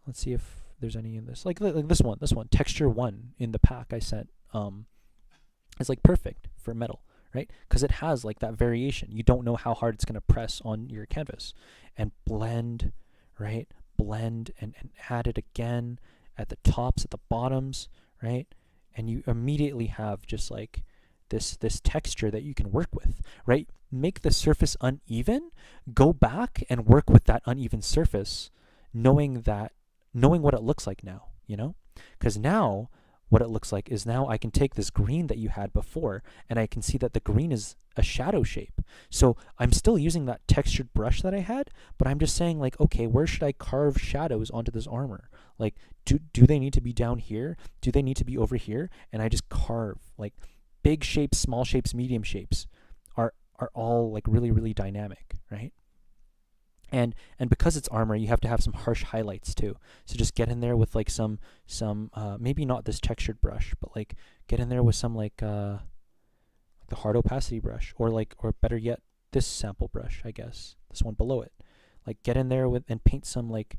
let's see if there's any in this, like this one, texture 1 in the pack I sent, is like perfect for metal, right? Because it has like that variation. You don't know how hard it's going to press on your canvas. And blend, right? Blend and add it again at the tops, at the bottoms, right? And you immediately have just like this texture that you can work with, right? Make the surface uneven, go back and work with that uneven surface, knowing what it looks like now, you know? Because now what it looks like is now I can take this green that you had before and I can see that the green is a shadow shape. So I'm still using that textured brush that I had, but I'm just saying like, okay, where should I carve shadows onto this armor? Like, do they need to be down here? Do they need to be over here? And I just carve like big shapes, small shapes, medium shapes are all like really, really dynamic, right? And because it's armor, you have to have some harsh highlights too. So just get in there with like some maybe not this textured brush, but like get in there with some like the hard opacity brush, or better yet, this sample brush, I guess, this one below it. Like get in there with and paint some like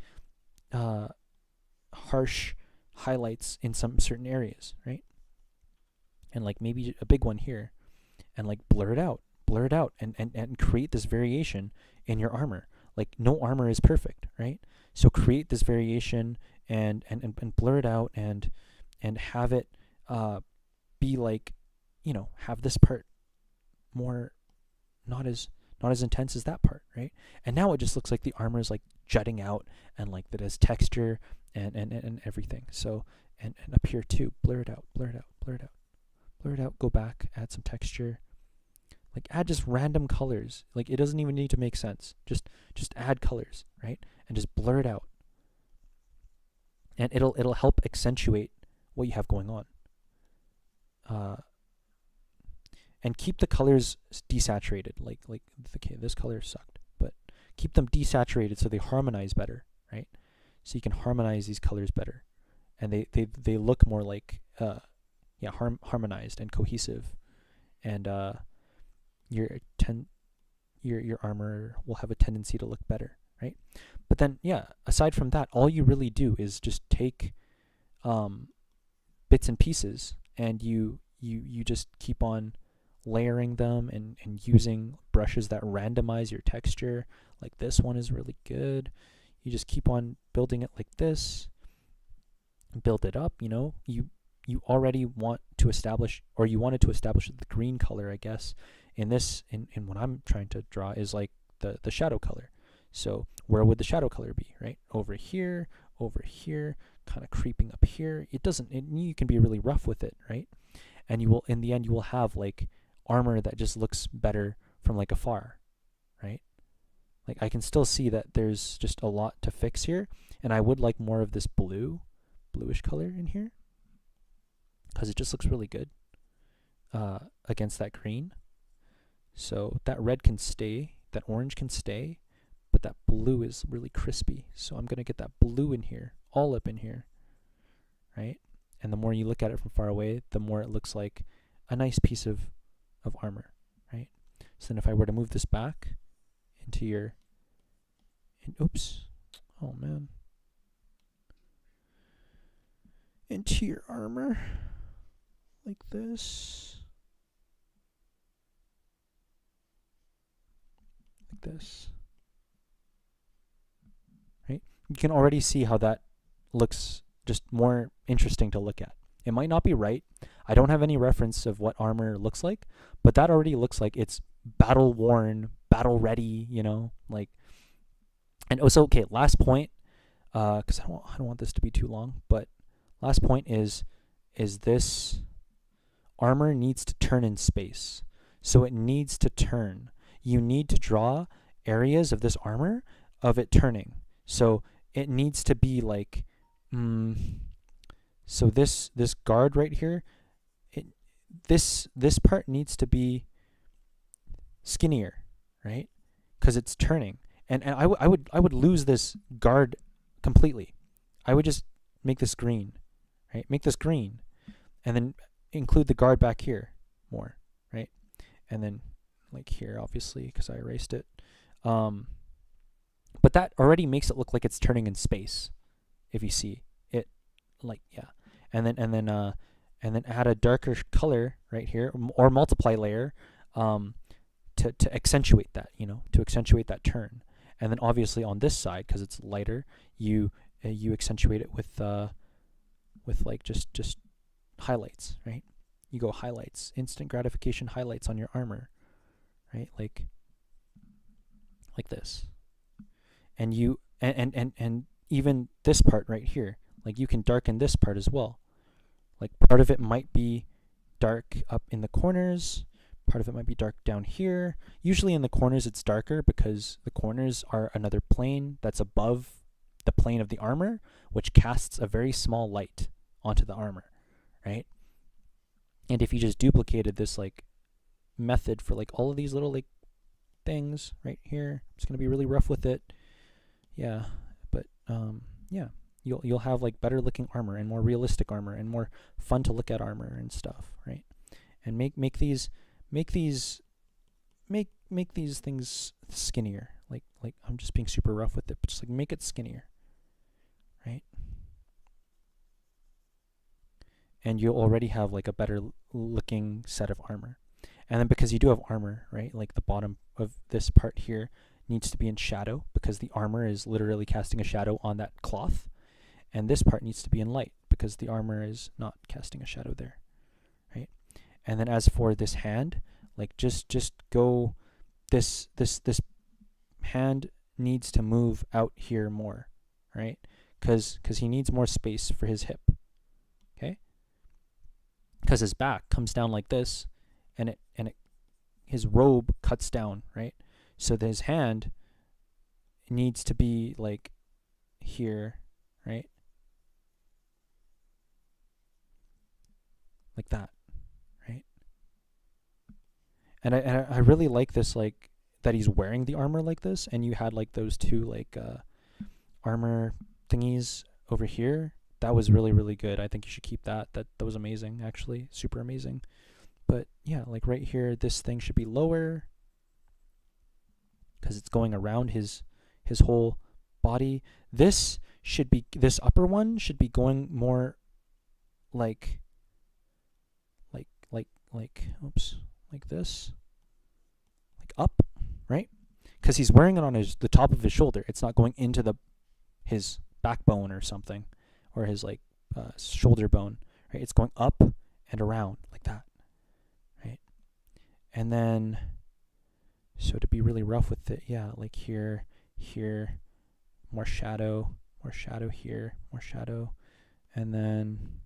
harsh highlights in some certain areas, right? And like maybe a big one here, and like blur it out and create this variation in your armor. Like no armor is perfect, right? So create this variation and blur it out and have it be like, you know, have this part more not as intense as that part, right? And now it just looks like the armor is like jutting out and like that has texture and everything. So and up here too, blur it out, go back, add some texture. Like add just random colors. Like it doesn't even need to make sense. Just add colors, right? And just blur it out. And it'll help accentuate what you have going on. And keep the colors desaturated. Like okay, this color sucked, but keep them desaturated so they harmonize better, right? So you can harmonize these colors better, and they look more like harmonized and cohesive, and your armor will have a tendency to look better, right? But then aside from that, all you really do is just take bits and pieces, and you just keep on layering them and using brushes that randomize your texture. Like this one is really good. You just keep on building it like this, build it up. You know, you already want to establish, or you wanted to establish the green color, I guess, in what I'm trying to draw is like the shadow color. So where would the shadow color be, right? Over here, kind of creeping up here. You can be really rough with it, right? And in the end, you will have like armor that just looks better from like afar, right? Like I can still see that there's just a lot to fix here, and I would like more of this bluish color in here, because it just looks really good against that green. So that red can stay, that orange can stay, but that blue is really crispy. So I'm going to get that blue in here, all up in here, right? And the more you look at it from far away, the more it looks like a nice piece of armor, right? So then if I were to move this back into into your armor, like this, right? You can already see how that looks just more interesting to look at. It might not be right. I don't have any reference of what armor looks like, but that already looks like it's battle worn, battle ready, you know, like. And also, okay, last point, because I don't want this to be too long, but last point is this armor needs to turn in space. So it needs to turn. You need to draw areas of this armor of it turning. So it needs to be like, so this guard right here, this part needs to be skinnier, right? Because it's turning. And I would lose this guard completely. I would just make this green, right? Make this green, and then include the guard back here more, right? And then like here, obviously, because I erased it. But that already makes it look like it's turning in space. If you see it, like and then add a darker color right here, or multiply layer to accentuate that, to accentuate that turn. And then obviously on this side, because it's lighter, you accentuate it with like just highlights, right? You go highlights, instant gratification highlights on your armor, right? Like this. And you and even this part right here, like you can darken this part as well. Like part of it might be dark up in the corners, part of it might be dark down here. Usually in the corners it's darker because the corners are another plane that's above the plane of the armor, which casts a very small light onto the armor, right? And if you just duplicated this like method for like all of these little like things right here, I'm just gonna be really rough with it. Yeah, but yeah, you'll have like better looking armor and more realistic armor and more fun to look at armor and stuff, right? And make these things skinnier. Like I'm just being super rough with it, but just like make it skinnier, right? And you'll already have like a better looking set of armor. And then because you do have armor, right, like the bottom of this part here needs to be in shadow because the armor is literally casting a shadow on that cloth. And this part needs to be in light because the armor is not casting a shadow there, right? And then as for this hand, like just go, this hand needs to move out here more, right? Because he needs more space for his hip, okay? Because his back comes down like this, and it his robe cuts down, right? So his hand needs to be like here, right? Like that, right? And I really like this, like that he's wearing the armor like this, and you had like those two like armor thingies over here. That was really, really good. I think you should keep that. That was amazing, actually, super amazing. But yeah, like right here, this thing should be lower because it's going around his whole body. This upper one should be going more like oops, like this, like up, right? Because he's wearing it on the top of his shoulder. It's not going into his backbone or something, or his like shoulder bone, right? It's going up and around like that, right? And then, so to be really rough with it, yeah, like here, more shadow here, more shadow, and then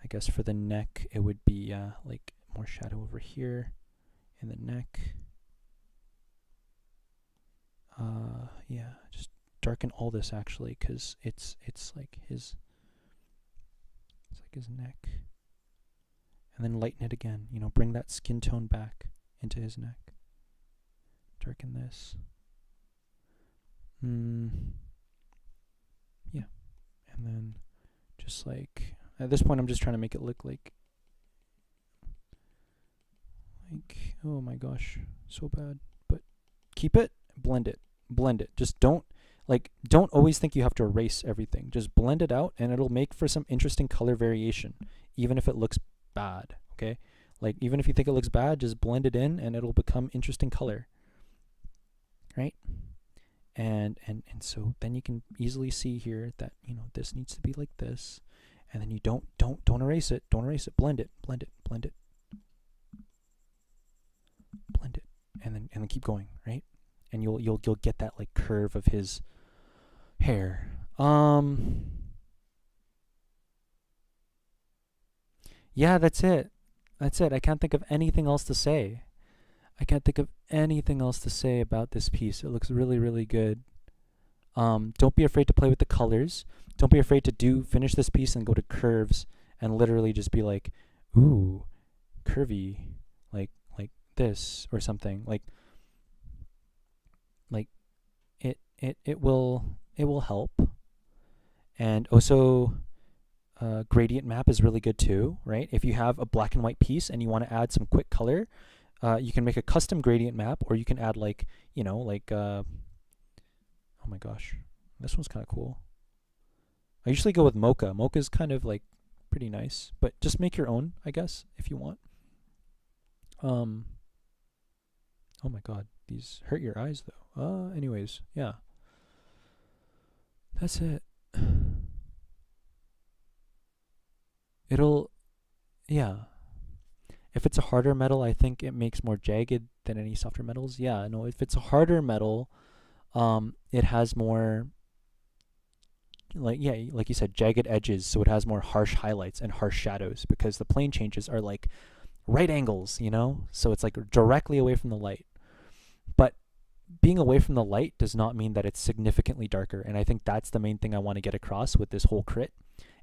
I guess for the neck it would be like more shadow over here in the neck. Yeah, just darken all this actually, because it's like his neck, and then lighten it again. Bring that skin tone back into his neck. Darken this. Yeah, and then just like at this point, I'm just trying to make it look like oh my gosh, so bad. But keep it, blend it. Just don't always think you have to erase everything. Just blend it out, and it'll make for some interesting color variation, even if it looks bad, okay? Like, even if you think it looks bad, just blend it in, and it'll become interesting color, right? And so then you can easily see here that, this needs to be like this, and then you don't erase it. Don't erase it. Blend it, and then keep going, right? And you'll get that like curve of his hair. Yeah, that's it. I can't think of anything else to say. About this piece. It looks really, really good. Don't be afraid to play with the colors. Don't be afraid to finish this piece and go to curves and literally just be like, ooh, curvy, like this or something. Like it will help. And also gradient map is really good too, right? If you have a black and white piece and you want to add some quick color, you can make a custom gradient map, or you can add like, oh my gosh, this one's kind of cool. I usually go with Mocha. Mocha is kind of like pretty nice, but just make your own, I guess, if you want. Oh my god, these hurt your eyes though. Anyways, yeah. That's it. It'll, yeah. If it's a harder metal, I think it makes more jagged than any softer metals. Yeah, no, if it's a harder metal, it has more, like, yeah, like you said, jagged edges, so it has more harsh highlights and harsh shadows because the plane changes are like right angles, you know? So it's like directly away from the light. But being away from the light does not mean that it's significantly darker, and I think that's the main thing I want to get across with this whole crit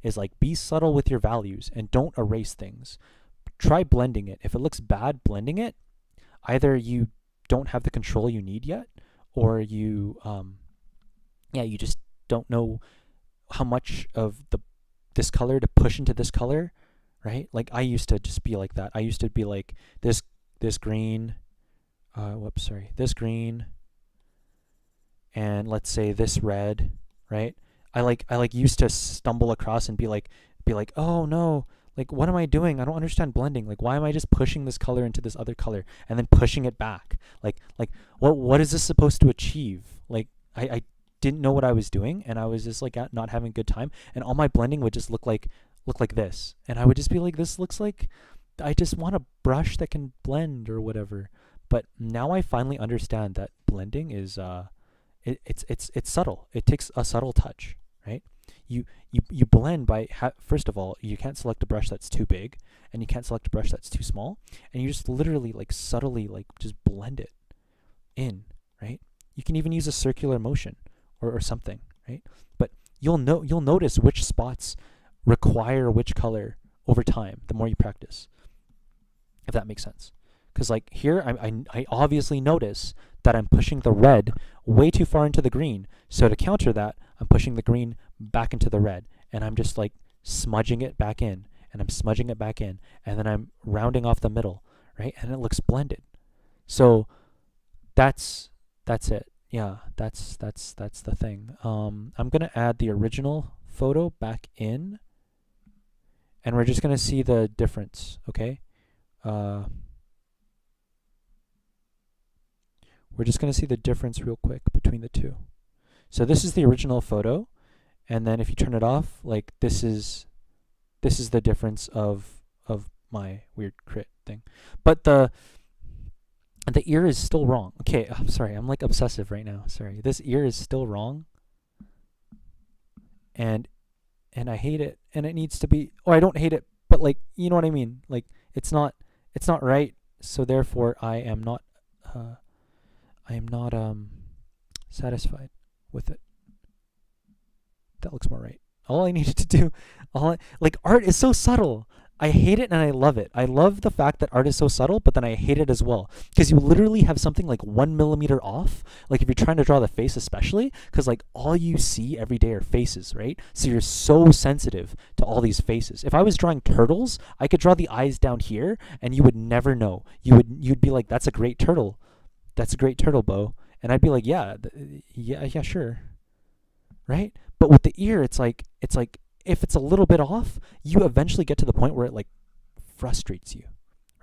is like be subtle with your values and don't erase things. Try blending it. If it looks bad blending it, either you don't have the control you need yet, or you you just don't know how much of this color to push into this color, right? Like I used to just be like that. I used to be like this green, this green, and let's say this red, right? I like used to stumble across and be like, oh no, like what am I doing? I don't understand blending. Like why am I just pushing this color into this other color and then pushing it back? Like what is this supposed to achieve? Like I didn't know what I was doing, and I was just like not having a good time, and all my blending would just look like this, and I would just be like, this looks like I just want a brush that can blend or whatever. But now I finally understand that blending is it's subtle. It takes a subtle touch, right? You blend by first of all, you can't select a brush that's too big, and you can't select a brush that's too small, and you just literally like subtly like just blend it in, right? You can even use a circular motion or something, right? But you'll notice which spots require which color over time the more you practice, if that makes sense. Because like here, I obviously notice that I'm pushing the red way too far into the green. So to counter that, I'm pushing the green back into the red, and I'm just like smudging it back in, and I'm smudging it back in, and then I'm rounding off the middle, right? And it looks blended. So that's it. Yeah, that's the thing. I'm gonna add the original photo back in, and we're just gonna see the difference. Okay. We're just going to see the difference real quick between the two. So this is the original photo, and then if you turn it off, like this is the difference of my weird crit thing. But the ear is still wrong. Okay, I'm sorry. I'm like obsessive right now. Sorry. This ear is still wrong. And I hate it, and it needs to be, or I don't hate it, but like, you know what I mean? Like it's not right, so therefore I am not satisfied with it. That looks more right. All I needed to do, like art is so subtle. I hate it and I love it. I love the fact that art is so subtle, but then I hate it as well. Because you literally have something like 1 millimeter off, like if you're trying to draw the face especially, because like all you see every day are faces, right? So you're so sensitive to all these faces. If I was drawing turtles, I could draw the eyes down here and you would never know. You'd be like, that's a great turtle. That's a great turtle, Bo. And I'd be like, yeah, sure. Right? But with the ear, it's like if it's a little bit off, you eventually get to the point where it like frustrates you,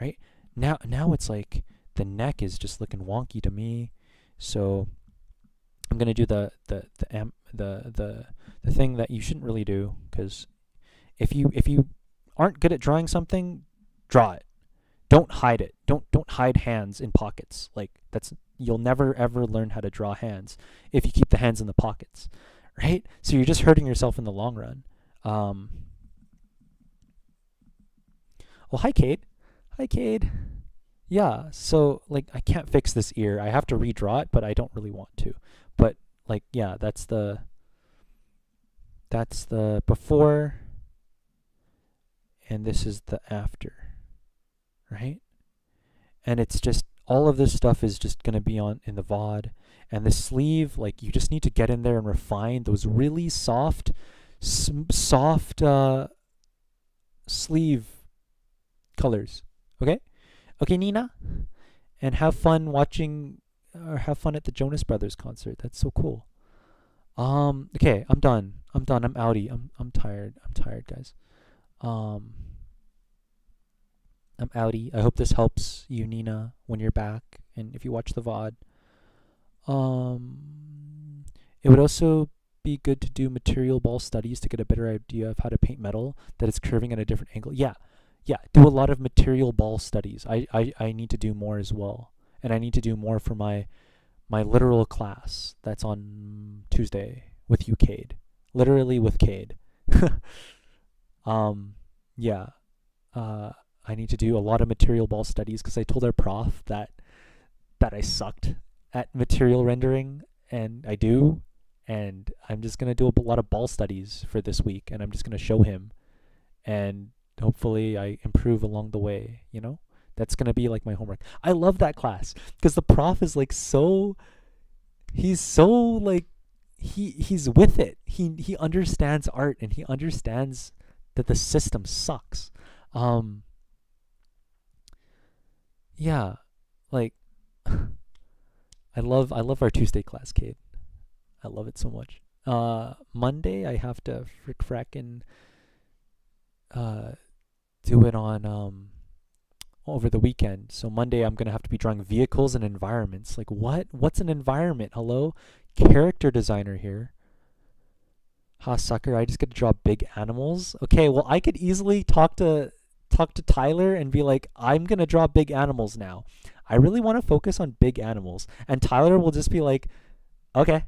right? Now it's like the neck is just looking wonky to me. So I'm gonna do the thing that you shouldn't really do, because if you aren't good at drawing something, draw it. Don't hide it. Don't hide hands in pockets. Like you'll never ever learn how to draw hands if you keep the hands in the pockets, right? So you're just hurting yourself in the long run. Well, hi Cade. Hi Cade. Yeah, so like I can't fix this ear. I have to redraw it, but I don't really want to. But like, yeah, that's the before, and this is the after, right? And it's just all of this stuff is just going to be in the VOD. And the sleeve, like you just need to get in there and refine those really soft sleeve colors. Okay, Nina, and have fun watching, or have fun at the Jonas Brothers concert. That's so cool. Okay, I'm done. I'm outie. I'm tired, guys. I'm outie. I hope this helps you, Nina, when you're back and if you watch the VOD. Um, it would also be good to do material ball studies to get a better idea of how to paint metal that is curving at a different angle. Yeah, yeah. Do a lot of material ball studies. I need to do more as well, and I need to do more for my literal class that's on Tuesday with you, Cade. Literally with Cade. um, yeah. Uh, I need to do a lot of material ball studies because I told our prof that I sucked at material rendering, and I do. And I'm just gonna do a lot of ball studies for this week, and I'm just gonna show him, and hopefully I improve along the way. That's gonna be like my homework. I love that class because the prof is like he's so like he's with it. He understands art and he understands that the system sucks. Um, yeah, like I love our Tuesday class, Kate. I love it so much. Monday I have to frickin' uh do it on over the weekend. So Monday I'm gonna have to be drawing vehicles and environments. Like what? What's an environment? Hello, character designer here. Ha sucker! I just get to draw big animals. Okay, well I could easily talk to Tyler and be like, I'm gonna draw big animals now. I really want to focus on big animals, and Tyler will just be like, okay,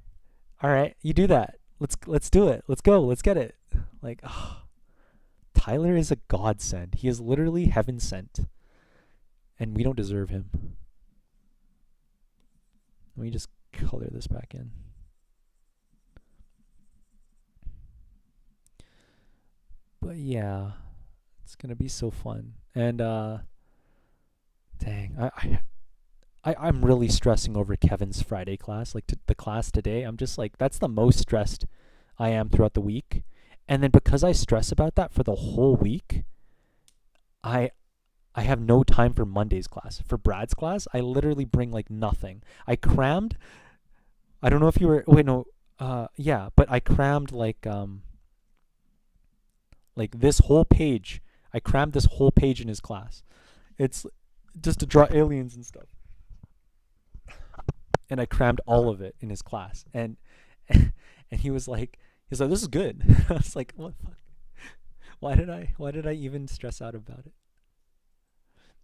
all right, you do that. Let's do it. Let's go. Let's get it. Like, oh, Tyler is a godsend. He is literally heaven sent, and we don't deserve him. Let me just color this back in. But yeah, it's gonna be so fun. And dang, I'm really stressing over Kevin's Friday class. Like the class today, I'm just like that's the most stressed I am throughout the week. And then because I stress about that for the whole week, I have no time for Monday's class. For Brad's class, I literally bring like nothing. I crammed. I don't know if you were. Wait, no. Yeah, but I crammed like this whole page. I crammed this whole page in his class. It's just to draw aliens and stuff. And I crammed all of it in his class. And he was like, this is good. I was like, what the fuck? Why did I even stress out about it?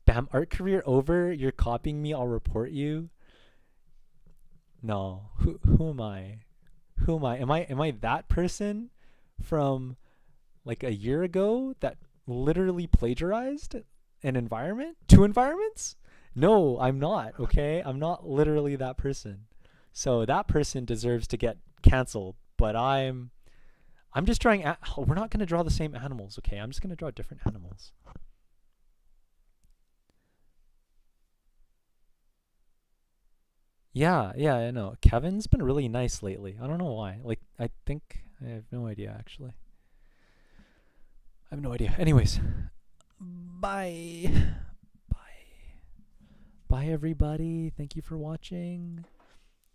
Bam, art career over. You're copying me. I'll report you. No. Who am I? Who am I? Am I that person from like a year ago that literally plagiarized an environment? Two environments? No, I'm not, okay? I'm not literally that person. So that person deserves to get canceled, but I'm just trying we're not going to draw the same animals, okay? I'm just going to draw different animals. Yeah, I know. Kevin's been really nice lately. I don't know why. Like I think I have no idea actually. I have no idea. Anyways, bye. Bye. Bye everybody. Thank you for watching.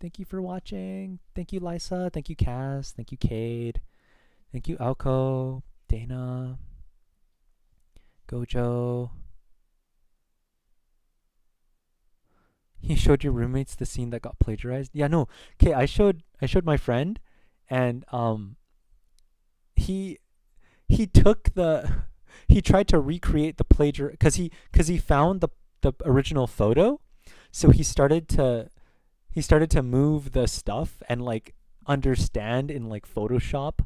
Thank you for watching. Thank you Lisa. Thank you Cass. Thank you Cade. Thank you Alco, Dana, Gojo. He showed your roommates the scene that got plagiarized. Yeah, no. Okay, I showed my friend, and he took the he tried to recreate the plagiar because he found the original photo, so he started to move the stuff and like understand in like Photoshop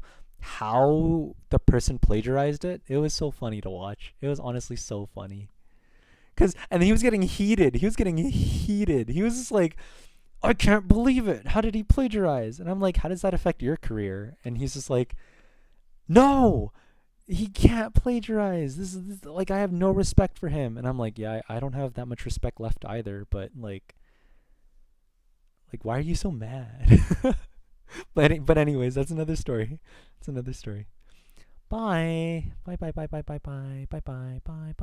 how the person plagiarized it. It was so funny to watch. It was honestly so funny. And he was getting heated. He was getting heated. He was just like, I can't believe it. How did he plagiarize? And I'm like, how does that affect your career? And he's just like, no, he can't plagiarize. This like, I have no respect for him. And I'm like, yeah, I don't have that much respect left either. But like why are you so mad? But anyways, that's another story. It's another story. Bye. Bye. Bye. Bye. Bye. Bye. Bye. Bye. Bye. Bye. Bye.